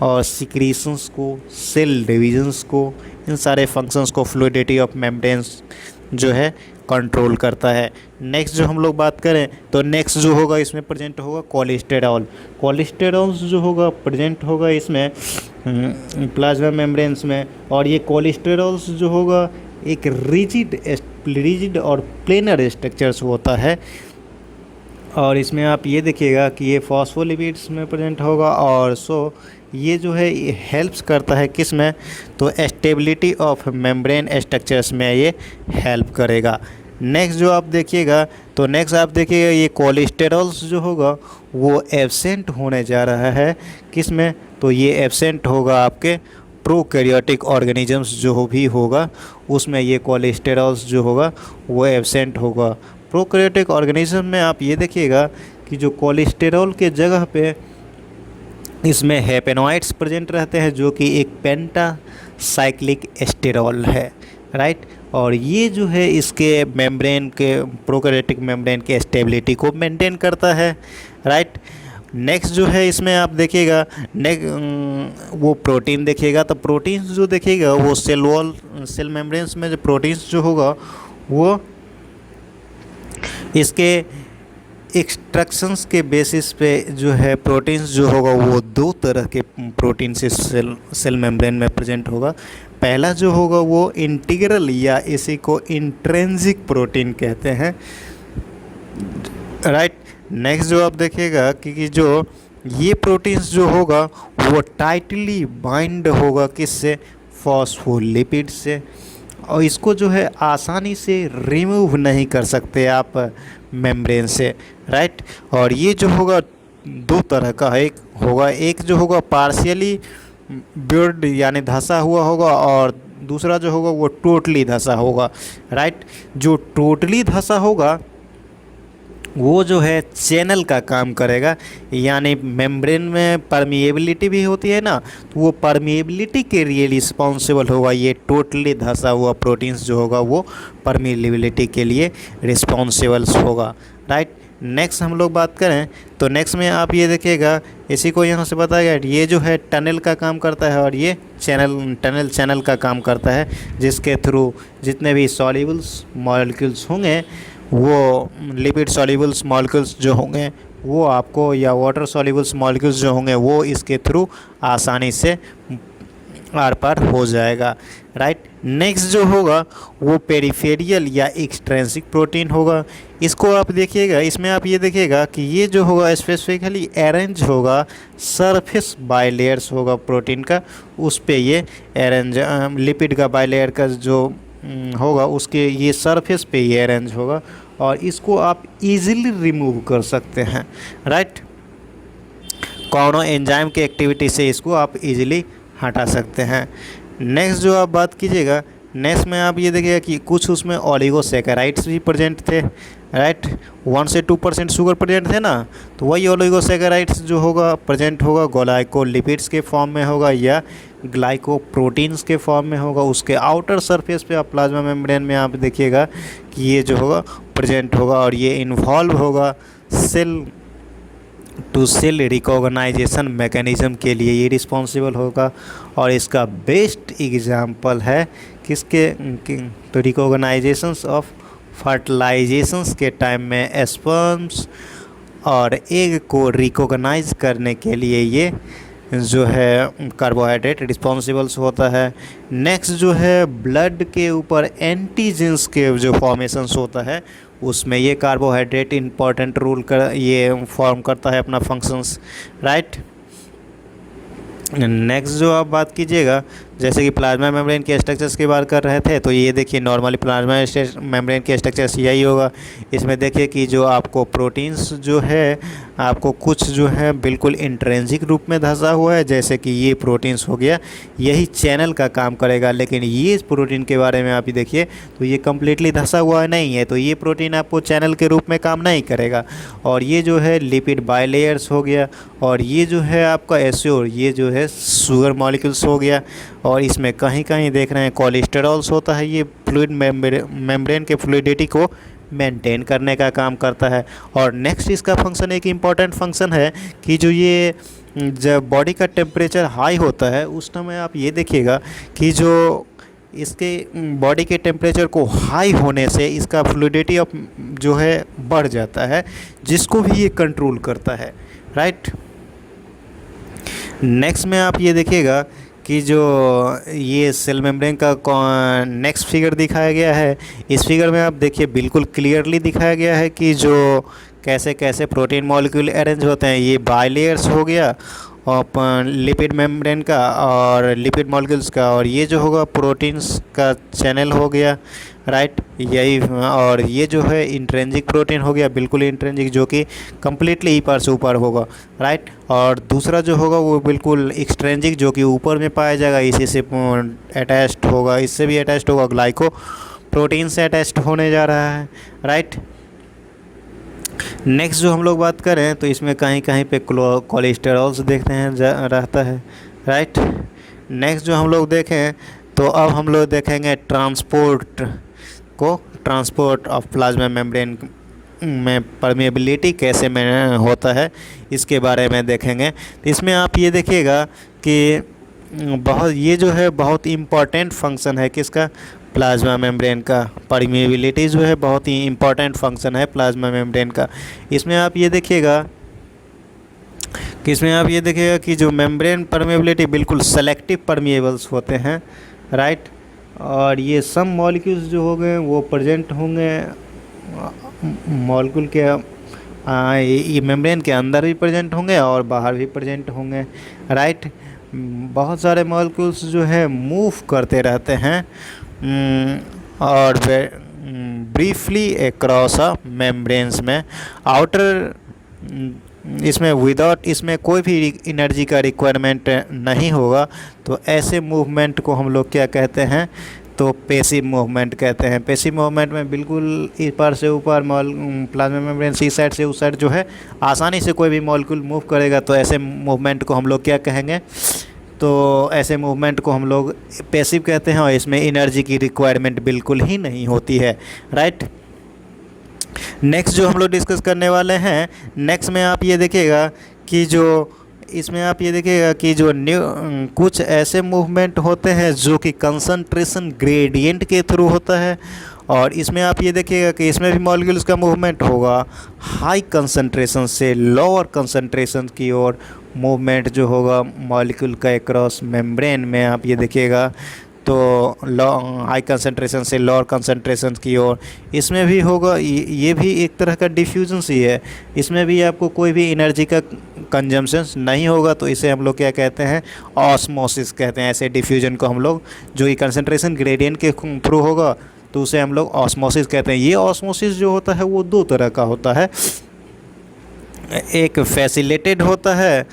और सिक्रीशंस को, सेल डिविजन्स को, इन सारे फंक्शंस को फ्लूइडिटी ऑफ मेम्ब्रेन्स जो है कंट्रोल करता है। नेक्स्ट जो हम लोग बात करें तो नेक्स्ट जो होगा इसमें प्रेजेंट होगा कोलेस्टेरॉल। कोलेस्टेरॉल जो होगा प्रेजेंट होगा इसमें प्लाज्मा मेम्ब्रेन्स में, और ये कोलेस्टेरॉल जो होगा एक रिजिड और प्लेनर स्ट्रक्चर्स होता है। और इसमें आप ये देखिएगा कि ये फॉस्फोलिपिड्स में प्रेजेंट होगा और ये जो है ये हेल्प्स करता है किस में, तो स्टेबिलिटी ऑफ मेम्ब्रेन स्ट्रक्चर्स में ये हेल्प करेगा। नेक्स्ट जो आप देखिएगा तो नेक्स्ट आप देखिएगा ये कोलेस्टेरॉल्स जो होगा वो एब्सेंट होने जा रहा है किस में, तो ये एब्सेंट होगा आपके प्रोकैरियोटिक ऑर्गेनिजम्स जो भी होगा उसमें ये कोलेस्टेरॉल्स जो होगा वो एब्सेंट होगा। प्रोकैरियोटिक ऑर्गेनिज्म में आप ये देखिएगा कि जो कोलेस्टेरॉल के जगह पे इसमें हेपेनॉइड्स प्रेजेंट रहते हैं जो कि एक पेंटासाइक्लिक एस्टेरॉल है, राइट। और ये जो है इसके मेम्ब्रेन के प्रोकैरियोटिक मेम्ब्रेन के स्टेबिलिटी को मेंटेन करता है, राइट। नेक्स्ट जो है इसमें आप देखिएगा वो प्रोटीन देखिएगा, तो प्रोटीन्स जो देखिएगा वो सेल मेम्ब्रेन्स में जो प्रोटीन्स जो होगा वो इसके एक्सट्रैक्शंस के बेसिस पे जो है प्रोटीन्स जो होगा वो दो तरह के प्रोटीन से सेल मेम्ब्रेन में प्रेजेंट होगा। पहला जो होगा वो इंटीग्रल या इसी को इंट्रिंसिक प्रोटीन कहते हैं, राइट। नेक्स्ट जो आप देखिएगा कि जो ये प्रोटीन्स जो होगा वो टाइटली बाइंड होगा किससे, फॉस्फोलिपिड से, और इसको जो है आसानी से रिमूव नहीं कर सकते आप मेम्ब्रेन से, राइट। और ये जो होगा दो तरह का है, एक जो होगा पार्शियली ब्योर्ड यानी धंसा हुआ होगा और दूसरा जो होगा वो टोटली धंसा होगा, राइट। जो टोटली धंसा होगा वो जो है चैनल का काम करेगा, यानी मेम्ब्रेन में परमिएबिलिटी भी होती है ना, तो वो परमिएबिलिटी के लिए रिस्पॉन्सिबल होगा। ये टोटली धंसा हुआ प्रोटीन्स जो होगा वो परमिएबिलिटी के लिए रिस्पॉन्सिबल होगा, राइट। नेक्स्ट हम लोग बात करें तो नेक्स्ट में आप ये देखिएगा इसी को यहाँ से बताया गया, ये जो है टनल का काम करता है और ये टनल चैनल का काम करता है, जिसके थ्रू जितने भी सॉल्युबल्स मॉलिक्यूल्स होंगे वो लिपिड सॉल्युबल्स मॉलिक्यूल्स जो होंगे वो आपको, या वाटर सॉल्युबल्स मॉलिक्यूल्स जो होंगे वो इसके थ्रू आसानी से आर पार हो जाएगा, राइट। नेक्स्ट जो होगा वो पेरिफेरियल या एक्सट्रिंसिक प्रोटीन होगा। इसको आप देखिएगा, इसमें आप ये देखिएगा कि ये जो होगा स्पेसिफिकली अरेंज होगा सरफेस बाइलेयर्स होगा प्रोटीन का, उस पे ये अरेंज लिपिड का बाइलेयर का जो होगा उसके ये सरफेस पे ये अरेंज होगा और इसको आप इजीली रिमूव कर सकते हैं, राइट। कौनो एंजाइम की एक्टिविटी से इसको आप इजीली हटा सकते हैं। नेक्स्ट जो आप बात कीजिएगा, नेक्स्ट में आप ये देखिएगा कि कुछ उसमें ओलिगोसैकेराइड्स भी प्रेजेंट थे, राइट। 1 से 2% शुगर प्रेजेंट थे ना, तो वही ओलिगोसैकेराइड्स जो होगा प्रेजेंट होगा ग्लाइकोलिपिड्स के फॉर्म में होगा या ग्लाइकोप्रोटीन्स के फॉर्म में होगा। उसके आउटर सरफेस पे आप प्लाज्मा मेम्ब्रेन में आप देखिएगा कि ये जो होगा प्रेजेंट होगा और ये इन्वॉल्व होगा cell to cell recognization mechanism के लिए ये रिस्पॉन्सिबल होगा। और इसका बेस्ट एग्जांपल है किसके तो रिकॉग्नाइजेशंस ऑफ फर्टिलाइजेशंस के टाइम में स्पर्म्स और एग को रिकॉग्नाइज करने के लिए ये जो है कार्बोहाइड्रेट रिस्पॉन्सिबल्स होता है। नेक्स्ट जो है ब्लड के ऊपर एंटीजेंस के जो फॉर्मेशंस होता है उसमें ये कार्बोहाइड्रेट इम्पॉर्टेंट रोल कर ये फॉर्म करता है अपना फंक्शंस, राइट। नेक्स्ट जो आप बात कीजिएगा, जैसे कि प्लाज्मा मेम्ब्रेन के स्ट्रक्चर्स की बात कर रहे थे, तो ये देखिए नॉर्मली प्लाज्मा मेम्ब्रेन के स्ट्रक्चर्स यही होगा। इसमें देखिए कि जो आपको प्रोटीन्स जो है आपको कुछ जो है बिल्कुल इंट्रेंसिक रूप में धंसा हुआ है, जैसे कि ये प्रोटीन्स हो गया, यही चैनल का काम करेगा। लेकिन ये इस प्रोटीन के बारे में आप ही देखिए तो ये कम्प्लीटली धंसा हुआ नहीं है, तो ये प्रोटीन आपको चैनल के रूप में काम नहीं करेगा। और ये जो है लिपिड बाइलेयर्स हो गया, और ये जो है आपका एस्योर, ये जो है शुगर मॉलिक्यूल्स हो गया। और इसमें कहीं कहीं देख रहे हैं कोलेस्टेरॉल्स होता है, ये फ्लूइड मेम्ब्रेन के फ्लूइडिटी को मेंटेन करने का काम करता है। और नेक्स्ट इसका फंक्शन एक इम्पॉर्टेंट फंक्शन है कि जो ये जब बॉडी का टेम्परेचर हाई होता है उस समय आप ये देखिएगा कि जो इसके बॉडी के टेम्परेचर को हाई होने से इसका फ्लूइडिटी ऑफ जो है बढ़ जाता है, जिसको भी ये कंट्रोल करता है, राइट। नेक्स्ट में आप ये देखिएगा कि जो ये सेल मेम्ब्रेन का नेक्स्ट फिगर दिखाया गया है, इस फिगर में आप देखिए बिल्कुल क्लियरली दिखाया गया है कि जो कैसे कैसे प्रोटीन मॉलिक्यूल अरेंज होते हैं। ये बाइलेयर्स हो गया और लिपिड मेम्ब्रेन का और लिपिड मॉलिक्यूल्स का, और ये जो होगा प्रोटीन्स का चैनल हो गया, राइट, यही। और ये जो है इंट्रेंसिक प्रोटीन हो गया, बिल्कुल इंट्रेंसिक, जो कि कम्प्लीटली ऊपर से ऊपर होगा, राइट। और दूसरा जो होगा वो बिल्कुल एक्सट्रेंसिक, जो कि ऊपर में पाया जाएगा, इसी से अटैच्ड होगा, इससे भी अटैच्ड होगा, ग्लाइको प्रोटीन से अटैच्ड होने जा रहा है, राइट। नेक्स्ट जो हम लोग बात करें तो इसमें कहीं कहीं पे कोलेस्टेरॉल्स देखते हैं रहता है, राइट। नेक्स्ट जो हम लोग देखें तो अब हम लोग देखेंगे ट्रांसपोर्ट ऑफ प्लाज्मा मेम्ब्रेन में परमेबिलिटी कैसे में होता है, इसके बारे में देखेंगे। तो इसमें आप ये देखिएगा कि ये जो है बहुत इम्पॉर्टेंट फंक्शन है किसका, प्लाज्मा मेम्ब्रेन का। परमेबिलिटी जो है बहुत ही इम्पॉर्टेंट फंक्शन है प्लाज्मा मेम्ब्रेन का। इसमें आप ये देखिएगा कि जो मेम्ब्रेन परमेबिलिटी बिल्कुल सेलेक्टिव परमिएबल्स होते हैं, राइट। और ये सम मॉलिक्यूल्स जो हो गए वो प्रेजेंट होंगे मॉलिक्यूल के ये मेम्ब्रेन के अंदर भी प्रेजेंट होंगे और बाहर भी प्रेजेंट होंगे, राइट। बहुत सारे मॉलिक्यूल्स जो है मूव करते रहते हैं और ब्रीफली एक्रॉस अ मेम्ब्रेन्स में आउटर इसमें विदाउट इसमें कोई भी एनर्जी का रिक्वायरमेंट नहीं होगा, तो ऐसे मूवमेंट को हम लोग क्या कहते हैं, तो पैसिव मूवमेंट कहते हैं। पैसिव मूवमेंट में बिल्कुल ऊपर से ऊपर प्लाज्मा मेम्ब्रेन से इस साइड से उस साइड जो है आसानी से कोई भी मॉलिक्यूल मूव करेगा, तो ऐसे मूवमेंट को हम लोग क्या कहेंगे, तो ऐसे मूवमेंट को हम लोग पैसिव कहते हैं और इसमें एनर्जी की रिक्वायरमेंट बिल्कुल ही नहीं होती है, राइट। नेक्स्ट जो हम लोग डिस्कस करने वाले हैं, नेक्स्ट में आप ये देखिएगा कि जो इसमें आप ये देखिएगा कि जो कुछ ऐसे मूवमेंट होते हैं जो कि कंसंट्रेशन ग्रेडियंट के थ्रू होता है, और इसमें आप ये देखिएगा कि इसमें भी मॉलिक्यूल्स का मूवमेंट होगा हाई कंसंट्रेशन से लोअर कंसंट्रेशन की ओर मूवमेंट जो होगा मॉलिक्यूल का एक्रॉस मेम्ब्रेन में। आप ये देखिएगा तो हाई कंसंट्रेशन से लोअर कंसंट्रेशन की ओर इसमें भी होगा। ये भी एक तरह का डिफ्यूजन ही है, इसमें भी आपको कोई भी एनर्जी का कंजम्पशन नहीं होगा, तो इसे हम लोग क्या कहते हैं, ऑस्मोसिस कहते हैं। ऐसे डिफ्यूजन को हम लोग जो ये कंसंट्रेशन ग्रेडियंट के थ्रू होगा तो उसे हम लोग ऑस्मोसिस कहते हैं। ये ऑस्मोसिस जो होता है वो दो तरह का होता है, एक फैसिलिटेटेड होता है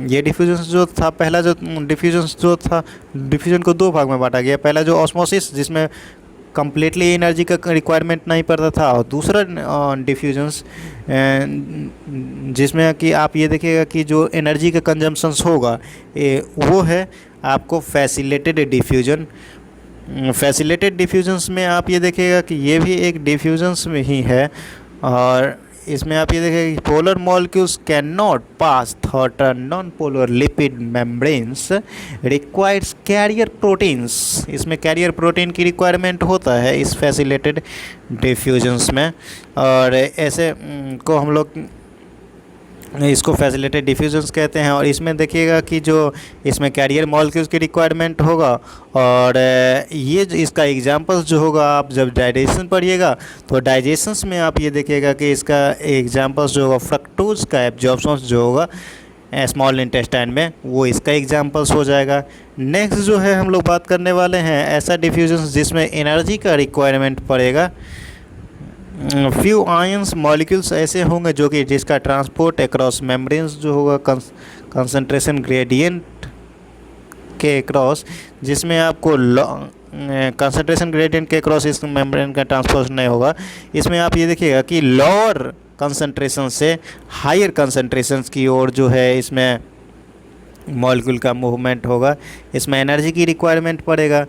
ये डिफ्यूजन जो था, पहला जो डिफ्यूजन को दो भाग में बांटा गया। पहला जो ऑस्मोसिस जिसमें कम्प्लीटली एनर्जी का रिक्वायरमेंट नहीं पड़ता था, और दूसरा डिफ्यूजन्स जिसमें कि आप ये देखिएगा कि जो एनर्जी का कंजम्पशंस होगा वो है आपको फैसिलिटेटेड डिफ्यूजन। फैसिलिटेटेड डिफ्यूजन्स में आप ये देखिएगा कि ये भी एक डिफ्यूजन्स में ही है, और इसमें आप ये देखें polar molecules can not pass thought non polar lipid membranes requires carrier proteins. इसमें कैरियर प्रोटीन की रिक्वायरमेंट होता है इस फैसिलिटेटेड डिफ्यूजन्स में, और ऐसे को हम लोग इसको फैसिलिटेटेड डिफ्यूजन्स कहते हैं। और इसमें देखिएगा कि जो इसमें कैरियर मॉलिक्यूल्स की रिक्वायरमेंट होगा, और ये इसका एग्जांपल्स जो होगा आप जब डाइजेशन पढ़िएगा तो डाइजेशंस में आप ये देखिएगा कि इसका एग्जांपल्स जो होगा फ्रक्टोज का एब्जॉर्प्शन जो होगा स्मॉल इंटेस्टाइन में, वो इसका एग्जांपल्स हो जाएगा। नेक्स्ट जो है हम लोग बात करने वाले हैं ऐसा डिफ्यूजन्स जिसमें एनर्जी का रिक्वायरमेंट पड़ेगा। फ्यू आयंस मॉलिक्यूल्स ऐसे होंगे जो कि जिसका ट्रांसपोर्ट अक्रॉस मेम्ब्रेन्स जो होगा कंसंट्रेशन ग्रेडियंट के अक्रॉस, जिसमें आपको कंसंट्रेशन ग्रेडियंट के अक्रॉस इस मेम्ब्रेन का ट्रांसपोर्ट नहीं होगा। इसमें आप ये देखिएगा कि लोअर कंसंट्रेशन से हायर कंसंट्रेशंस की ओर जो है इसमें मॉलिक्यूल का मूवमेंट होगा। इसमें एनर्जी की रिक्वायरमेंट पड़ेगा।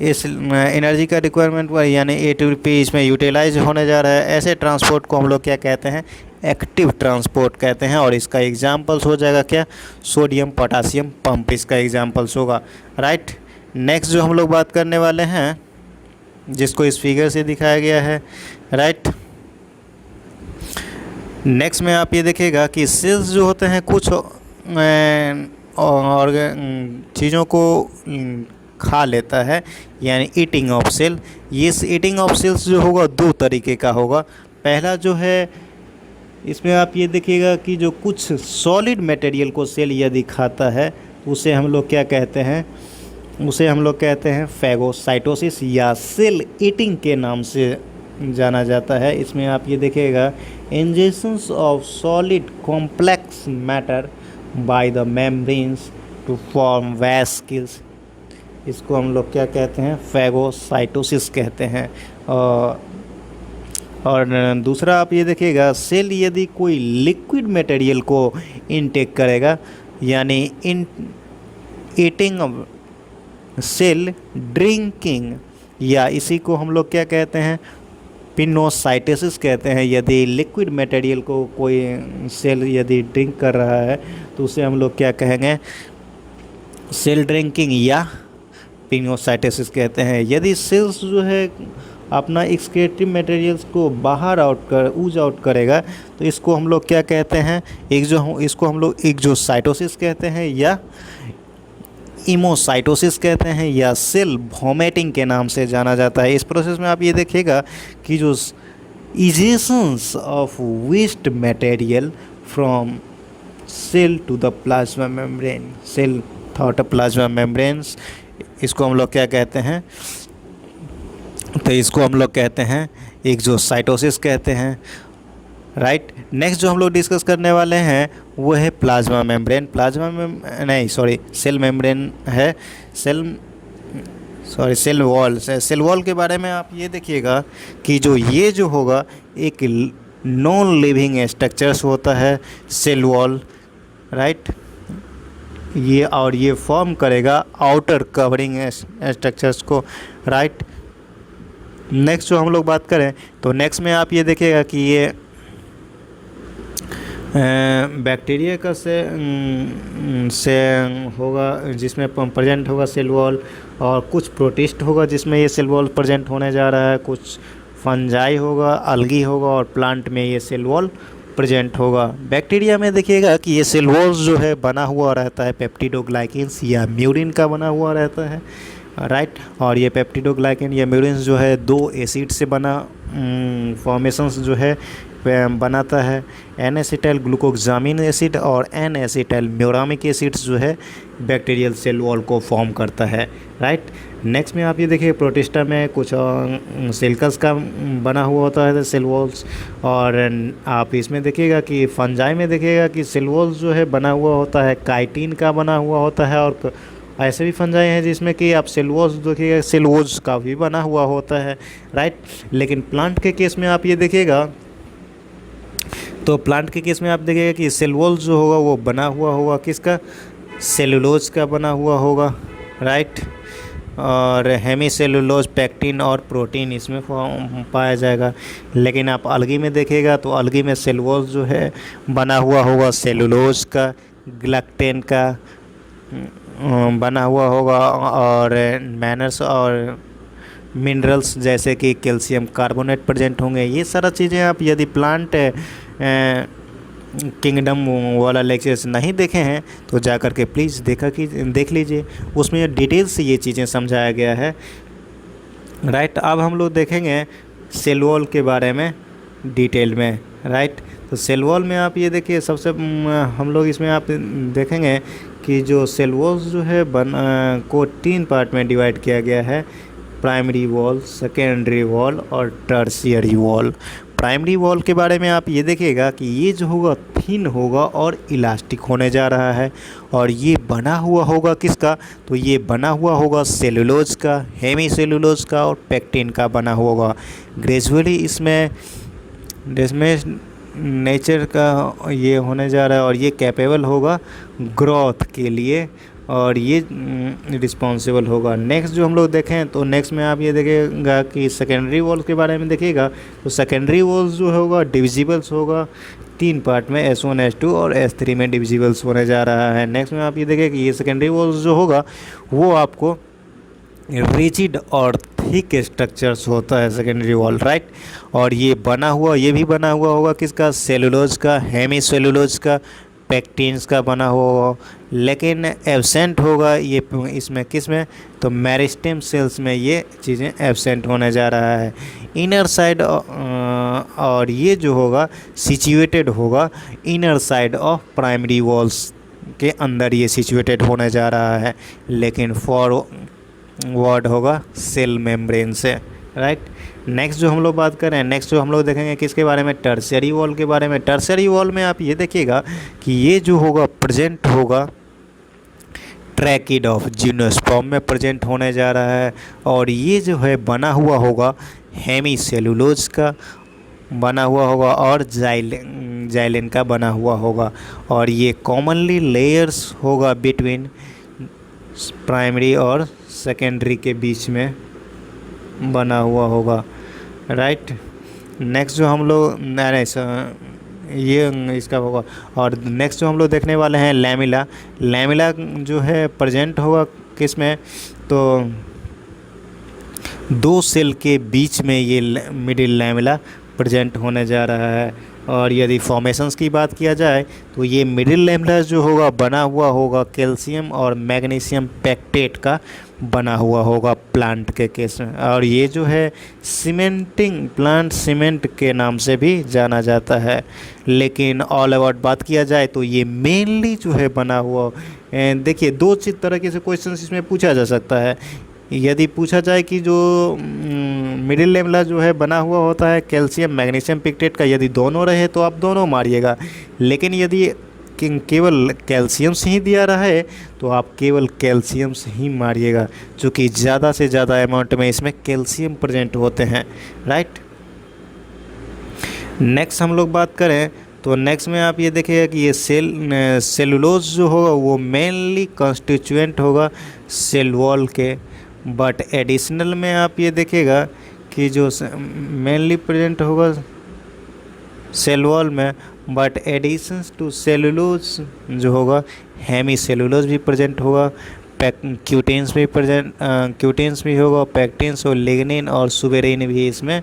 इस एनर्जी का रिक्वायरमेंट पर यानी एटीपी इसमें यूटिलाइज होने जा रहा है। ऐसे ट्रांसपोर्ट को हम लोग क्या कहते हैं, एक्टिव ट्रांसपोर्ट कहते हैं। और इसका एग्जांपल्स हो जाएगा क्या, सोडियम पोटासियम पंप इसका एग्जांपल्स होगा, राइट। नेक्स्ट जो हम लोग बात करने वाले हैं जिसको इस फिगर से दिखाया गया है, राइट। नेक्स्ट में आप ये देखिएगा कि सेल्स जो होते हैं कुछ और चीज़ों को खा लेता है, यानी ईटिंग ऑफ सेल। ये ईटिंग ऑफ सेल्स जो होगा दो तरीके का होगा। पहला जो है इसमें आप ये देखिएगा कि जो कुछ सॉलिड मटेरियल को सेल यदि खाता है तो उसे हम लोग क्या कहते हैं, उसे हम लोग कहते हैं फैगोसाइटोसिस या सेल ईटिंग के नाम से जाना जाता है। इसमें आप ये देखिएगा ingestions of solid complex matter by the membranes to form vesicles, इसको हम लोग क्या कहते हैं, फैगोसाइटोसिस कहते हैं। और दूसरा आप ये देखिएगा सेल यदि कोई लिक्विड मटेरियल को इनटेक करेगा, यानी इन ईटिंग सेल ड्रिंकिंग, या इसी को हम लोग क्या कहते हैं, पिनोसाइटोसिस कहते हैं। यदि लिक्विड मटेरियल को कोई सेल यदि ड्रिंक कर रहा है तो उसे हम लोग क्या कहेंगे, सेल ड्रिंकिंग या पिनोसाइटोसिस कहते हैं। यदि सेल्स जो है अपना एक्सक्रीटरी मटेरियल्स को बाहर ऊज आउट करेगा तो इसको हम लोग क्या कहते हैं, इसको हम लोग एक्सोसाइटोसिस कहते हैं या इमोसाइटोसिस कहते हैं या सेल वॉमिटिंग के नाम से जाना जाता है। इस प्रोसेस में आप ये देखिएगा कि जो egestions of waste material from cell to the plasma membrane, cell through plasma membranes, इसको हम लोग क्या कहते हैं, तो इसको हम लोग कहते हैं एक्सोसाइटोसिस कहते हैं, राइट। नेक्स्ट जो हम लोग डिस्कस करने वाले हैं वो है प्लाज्मा मेम्ब्रेन। सेल मेम्ब्रेन है, सेल वॉल। सेल वॉल के बारे में आप ये देखिएगा कि ये जो होगा एक नॉन लिविंग स्ट्रक्चर्स होता है सेल वॉल, राइट। ये फॉर्म करेगा आउटर कवरिंग स्ट्रक्चर्स को, राइट। नेक्स्ट जो हम लोग बात करें तो नेक्स्ट में आप ये देखिएगा कि ये बैक्टीरिया का से होगा जिसमें प्रेजेंट होगा सेल वॉल, और कुछ प्रोटिस्ट होगा जिसमें ये सेल वॉल प्रेजेंट होने जा रहा है, कुछ फंजाई होगा, अलगी होगा, और प्लांट में ये सेल वॉल प्रेजेंट होगा। बैक्टीरिया में देखिएगा कि ये सेल वॉल्स जो है बना हुआ रहता है पेप्टिडोग्लाइकेंस या म्यूरिन का बना हुआ रहता है, राइट। और ये पेप्टिडोग्लाइकेन या म्यूरिन जो है दो एसिड से बना फॉर्मेशंस जो है बनाता है। एन एसिटाइल ग्लूकोक्सामिन एसिड और एन एसिटाइल म्यूरामिक एसिड्स जो है बैक्टीरियल सेल वॉल को फॉर्म करता है, राइट। नेक्स्ट में आप ये देखिए प्रोटिस्टा में कुछ सिल्कस का बना हुआ होता है सेल वॉल्स, और आप इसमें देखिएगा कि फंजाई में देखिएगा कि सेल वॉल्स जो है बना हुआ होता है काइटिन का बना हुआ होता है, और ऐसे भी फंजाई हैं जिसमें कि आप सेल वॉल्स देखिएगा सेल वॉल्स का भी बना हुआ होता है, राइट। लेकिन प्लांट के केस में आप ये देखिएगा तो प्लांट के केस में आप देखिएगा कि सेल वॉल जो होगा वो बना हुआ होगा किसका, सेलुलोज का बना हुआ होगा, राइट। और हेमीसेलुलोज, पैक्टिन और प्रोटीन इसमें पाया जाएगा। लेकिन आप अलगी में देखिएगा तो अलगी में सेलुलोज जो है बना हुआ होगा सेलुलोज का, ग्लैक्टेन का बना हुआ होगा, और मैनर्स और मिनरल्स जैसे कि कैल्शियम कार्बोनेट प्रेजेंट होंगे। ये सारा चीज़ें आप यदि प्लांट किंगडम वाला लेक्चर्स नहीं देखे हैं तो जा कर के प्लीज़ देख लीजिए, उसमें डिटेल से ये चीज़ें समझाया गया है। राइट, अब हम लोग देखेंगे सेल वॉल के बारे में डिटेल में। राइट, तो सेल वॉल में आप ये देखिए सबसे हम लोग इसमें आप देखेंगे कि जो सेल वॉल्स जो है को 3 पार्ट में डिवाइड किया गया है, प्राइमरी वॉल, सेकेंडरी वॉल और टर्शियरी वॉल। प्राइमरी वॉल के बारे में आप ये देखिएगा कि ये जो होगा थिन होगा और इलास्टिक होने जा रहा है, और ये बना हुआ होगा किसका, तो ये बना हुआ होगा सेलुलोज का, हेमी सेलुलोज का और पैक्टिन का बना हुआ होगा। ग्रेजुअली इसमें नेचर का ये होने जा रहा है, और ये कैपेबल होगा ग्रोथ के लिए, और ये रिस्पॉन्सिबल होगा। नेक्स्ट जो हम लोग देखें तो नेक्स्ट में आप ये देखिएगा कि सेकेंडरी वॉल के बारे में देखिएगा तो सेकेंडरी वॉल्स जो होगा डिविजिबल्स होगा 3 पार्ट में, S1 S2 और S3 में डिविजिबल्स होने जा रहा है। नेक्स्ट में आप ये देखिए कि ये सेकेंडरी वॉल्स जो होगा वो आपको रिजिड और थिक स्ट्रक्चर्स होता है सेकेंडरी वॉल। राइट, और ये भी बना हुआ होगा किसका, सेलुलोज का, हेमी सेलुलोज का, पैक्टिन्स का बना हुआ, लेकिन एब्सेंट होगा ये इसमें किस में, तो मेरिस्टेम सेल्स में ये चीज़ें एब्सेंट होने जा रहा है। इनर साइड और ये जो होगा सिचुएटेड होगा inner side of primary walls के अंदर ये सिचुएटेड होने जा रहा है, लेकिन फॉरवर्ड होगा सेल मेम्ब्रेन से। राइट, नेक्स्ट जो हम लोग बात करें, नेक्स्ट जो हम लोग देखेंगे किसके बारे में, टर्शियरी वॉल के बारे में। टर्शियरी वॉल में आप ये देखिएगा कि ये जो होगा प्रेजेंट होगा ट्रैकिड ऑफ जिम्नोस्पर्म में प्रेजेंट होने जा रहा है, और ये जो है बना हुआ होगा हेमी सेलुलोज का बना हुआ होगा और जाइलिन का बना हुआ होगा, और ये कॉमनली लेयर्स होगा बिटवीन प्राइमरी और सेकेंडरी के बीच में बना हुआ होगा। राइट, नेक्स्ट जो हम लोग ये इसका होगा, और नेक्स्ट जो हम लोग देखने वाले हैं लैमिला। लैमिला जो है प्रेजेंट होगा किस में, तो 2 सेल के बीच में ये मिडिल लैमिला प्रेजेंट होने जा रहा है। और यदि फॉर्मेशंस की बात किया जाए तो ये मिडिल लैमिला जो होगा बना हुआ होगा कैल्शियम और मैग्नीशियम पैक्टेट का बना हुआ होगा प्लांट के केस में, और ये जो है सीमेंटिंग प्लांट सीमेंट के नाम से भी जाना जाता है। लेकिन ऑल अबाउट बात किया जाए तो ये मेनली जो है बना हुआ, देखिए 2 तरीके से क्वेश्चन इसमें पूछा जा सकता है। यदि पूछा जाए कि जो मिडिल लैमिला जो है बना हुआ होता है कैल्शियम मैग्नीशियम पैक्टेट का, यदि दोनों रहे तो आप दोनों मारिएगा, लेकिन यदि केवल कैल्शियम से ही दिया रहा है तो आप केवल कैल्शियम से ही मारिएगा, क्योंकि ज़्यादा से ज़्यादा अमाउंट में इसमें कैल्शियम प्रेजेंट होते हैं। राइट, नेक्स्ट हम लोग बात करें तो नेक्स्ट में आप ये देखिएगा कि ये सेलुलोज जो होगा वो मेनली कॉन्स्टिट्यूएंट होगा सेल वॉल के, बट एडिशनल में आप ये देखिएगा कि जो मेनली प्रेजेंट होगा सेल वॉल में, बट एडिशंस टू सेलुलोज जो होगा हेमी सेलुलोज भी प्रेजेंट होगा, क्यूटेंस भी होगा, पैक्टिन्स और लिग्निन और सुबेरिन भी इसमें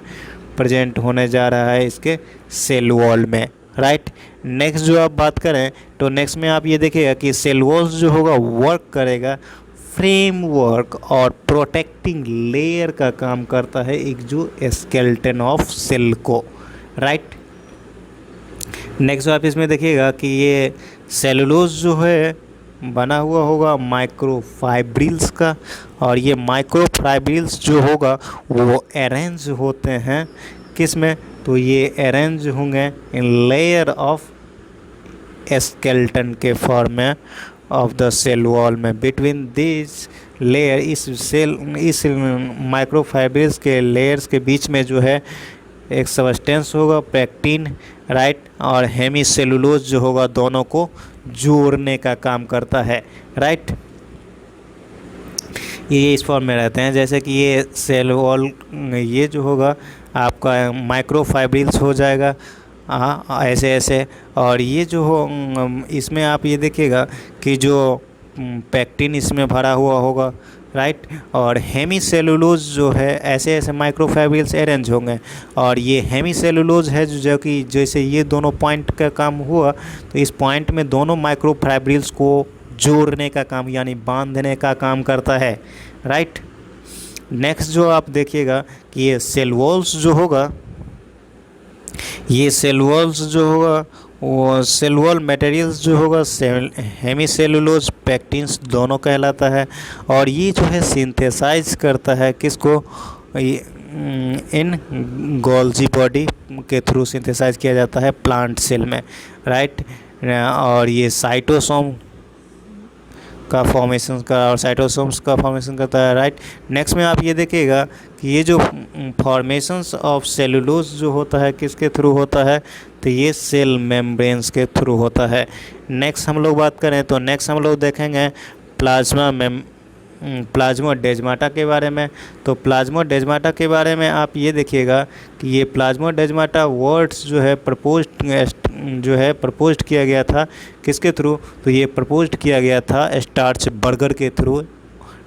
प्रेजेंट होने जा रहा है इसके सेल वॉल में। राइट, नेक्स्ट जो आप बात करें तो नेक्स्ट में आप ये देखिएगा कि सेल वॉल्स जो होगा वर्क करेगा फ्रेमवर्क और प्रोटेक्टिंग लेयर का काम करता है एक जो स्केलेटन ऑफ सेल को। राइट, नेक्स्ट आप इसमें देखिएगा कि ये सेलुलोज जो है बना हुआ होगा माइक्रोफाइब्रिल्स का, और ये माइक्रोफाइब्रिल्स जो होगा वो अरेंज होते हैं किस में, तो ये अरेंज होंगे इन लेयर ऑफ स्केलेटन के फॉर्म में ऑफ द सेल वॉल में। बिटवीन दिस लेयर इस माइक्रोफाइब्रिल्स के लेयर्स के बीच में जो है एक सबस्टेंस होगा पैक्टिन। राइट, और हेमी सेलुलोज जो होगा दोनों को जोड़ने का काम करता है। राइट, ये इस फॉर्म में रहते हैं, जैसे कि ये सेल वॉल, ये जो होगा आपका माइक्रोफाइब्रिल्स हो जाएगा, हाँ ऐसे ऐसे। और ये जो हो इसमें आप ये देखिएगा कि जो पैक्टिन इसमें भरा हुआ होगा, राइट। और हेमी सेलुलोज जो है ऐसे ऐसे माइक्रोफाइब्रिल्स अरेंज होंगे। और ये हेमी सेलुलोज है जो कि जैसे ये दोनों पॉइंट का काम हुआ, तो इस पॉइंट में दोनों माइक्रोफाइब्रिल्स को जोड़ने का काम यानी बांधने का काम करता है, राइट। नेक्स्ट जो आप देखिएगा कि ये सेल वॉल्स जो होगा, ये सेल वॉल्स जो होगा वो सेल वॉल मटेरियल्स जो होगा हेमी सेलुलोज पैक्टिन्स दोनों कहलाता है। और ये जो है सिंथेसाइज करता है किसको, इन गोल्जी बॉडी के थ्रू सिंथेसाइज किया जाता है प्लांट सेल में, राइट। और ये साइटोसोम का फॉर्मेशन का और साइटोसोम्स का फॉर्मेशन करता है, राइट। नेक्स्ट में आप ये देखिएगा कि ये जो फॉर्मेशंस ऑफ सेलुलोज जो होता है किसके थ्रू होता है, तो ये सेल मेम्ब्रेन्स के थ्रू होता है। नेक्स्ट हम लोग बात करें तो नेक्स्ट हम लोग देखेंगे प्लाज्मोडेस्माटा के बारे में। तो प्लाज्मोडेस्माटा के बारे में आप ये देखिएगा कि ये प्लाज्मोडेस्माटा वर्ड्स जो है प्रपोज्ड किया गया था किसके थ्रू, तो ये प्रपोज्ड किया गया था स्टार्च बर्गर के थ्रू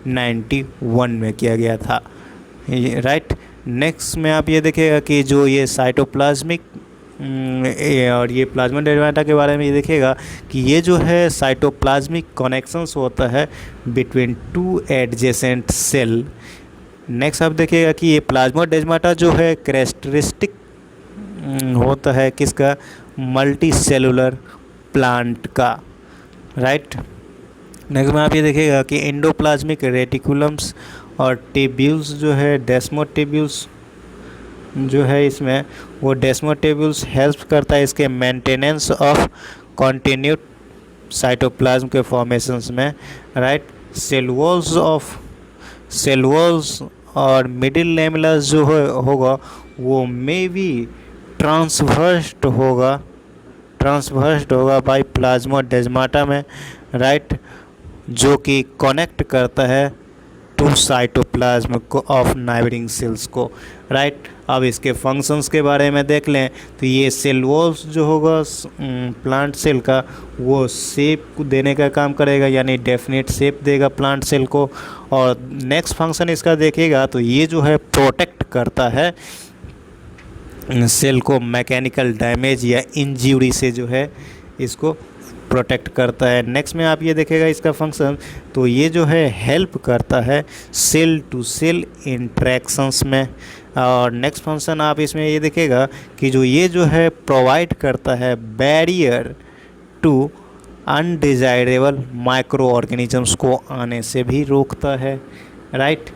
91 में किया गया था, राइट। नेक्स्ट में आप ये देखिएगा कि जो ये साइटोप्लाज्मिक और ये प्लाज्मोडेस्माटा के बारे में ये देखिएगा कि ये जो है साइटोप्लाज्मिक कनेक्शंस होता है between two adjacent cell. Next आप देखिएगा कि ये प्लाज्मोडेस्माटा जो है कैरेक्टरिस्टिक होता है किसका, मल्टी सेलुलर प्लांट का, राइट। नेक्स्ट में आप ये देखिएगा कि एंडोप्लाज्मिक रेटिकुलम्स और टिब्यूल्स जो है डेस्मोटिब्यूल्स जो है इसमें वो डेस्मोटिब्यूल्स हेल्प करता है इसके मेंटेनेंस ऑफ कॉन्टिन्यूड साइटोप्लाज्म के फॉर्मेशंस में, राइट। सेल वॉल्स और मिडिल लेमेलास जो होगा वो मे बी ट्रांसवर्स्ड होगा बाय प्लाज्मोडेस्माटा में, राइट, जो कि कनेक्ट करता है टू साइटोप्लाज्म को ऑफ नाइबरिंग सेल्स को, राइट। अब इसके फंक्शंस के बारे में देख लें तो ये सेल वॉल्स जो होगा प्लांट सेल का वो शेप देने का काम करेगा यानी डेफिनेट शेप देगा प्लांट सेल को। और नेक्स्ट फंक्शन इसका देखिएगा तो ये जो है प्रोटेक्ट करता है सेल को मैकेनिकल डैमेज या इंजरी से जो है इसको प्रोटेक्ट करता है। नेक्स्ट में आप ये देखेगा इसका फंक्शन तो ये जो है हेल्प करता है सेल टू सेल इंट्रैक्शंस में। और नेक्स्ट फंक्शन आप इसमें ये देखेगा कि जो ये जो है प्रोवाइड करता है barrier to undesirable micro organisms को आने से भी रोकता है, राइट।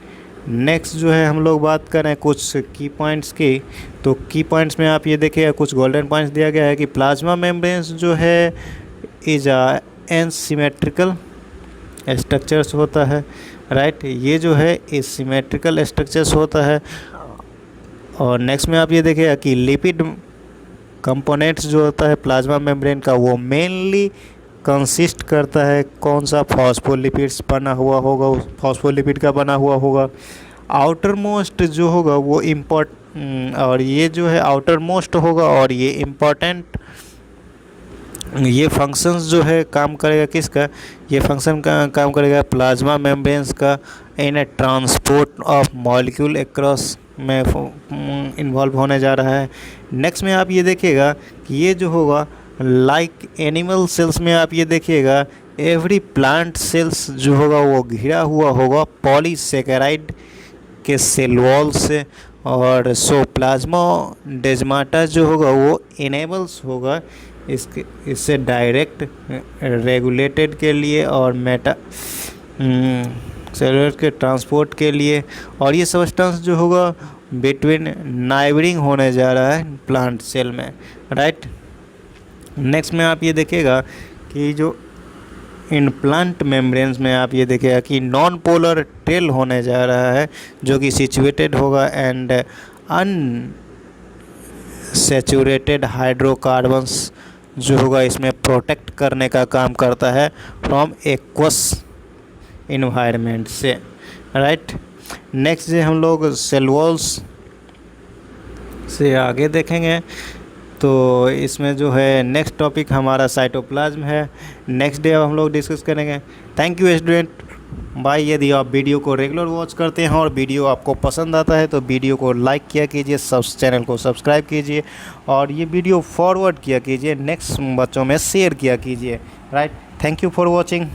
नेक्स्ट जो है हम लोग बात करें कुछ की पॉइंट्स की, तो की पॉइंट्स में आप ये देखिएगा कुछ गोल्डन पॉइंट्स दिया गया है कि प्लाज्मा मेम्ब्रेन्स जो है इज एसिमेट्रिकल स्ट्रक्चर्स होता है, राइट। ये जो है एसिमेट्रिकल स्ट्रक्चर्स होता है। और नेक्स्ट में आप ये देखिएगा कि लिपिड कंपोनेंट्स जो होता है प्लाज्मा मेम्ब्रेन का वो मेनली कंसिस्ट करता है कौन सा, फॉस्फोलिपिड्स बना हुआ होगा, फॉस्फोलिपिड का बना हुआ होगा। आउटर मोस्ट जो होगा वो और ये जो है आउटर मोस्ट होगा और ये इम्पोर्टेंट ये फंक्शंस जो है काम करेगा किसका, ये फंक्शन का काम करेगा प्लाज्मा मेम्ब्रेन्स का इन ट्रांसपोर्ट ऑफ मॉलिक्यूल एक्रॉस में इन्वॉल्व होने जा रहा है। नेक्स्ट में आप ये देखिएगा कि ये जो होगा लाइक एनिमल सेल्स में आप ये देखिएगा एवरी प्लांट सेल्स जो होगा वो घिरा हुआ होगा पॉलीसेकेराइड के सेल वॉल से। और प्लाज्मोडेस्माटा जो होगा वो इनेबल्स होगा इससे डायरेक्ट रेगुलेटेड के लिए और सेलुलर के ट्रांसपोर्ट के लिए। और ये सब्सटेंस जो होगा बिटवीन नाइबरिंग होने जा रहा है प्लांट सेल में, राइट। नेक्स्ट में आप ये देखिएगा कि जो इन प्लांट मेम्ब्रेन्स में आप ये देखिएगा कि नॉन पोलर टेल होने जा रहा है जो कि सिचुएटेड होगा एंड अनसैचुरेटेड हाइड्रोकार्बन्स जो होगा इसमें प्रोटेक्ट करने का काम करता है फ्रॉम एक्वस इन्वायरमेंट से, राइट। नेक्स्ट डे हम लोग सेल वॉल्स से आगे देखेंगे। तो इसमें जो है नेक्स्ट टॉपिक हमारा साइटोप्लाज्म है, नेक्स्ट डे अब हम लोग डिस्कस करेंगे। Thank you student, bye. यदि आप वीडियो को रेगुलर वॉच करते हैं और वीडियो आपको पसंद आता है तो वीडियो को लाइक किया कीजिए, चैनल को सब्सक्राइब कीजिए और ये वीडियो फॉरवर्ड किया कीजिए, नेक्स्ट बच्चों में शेयर किया कीजिए। Right, thank you for watching.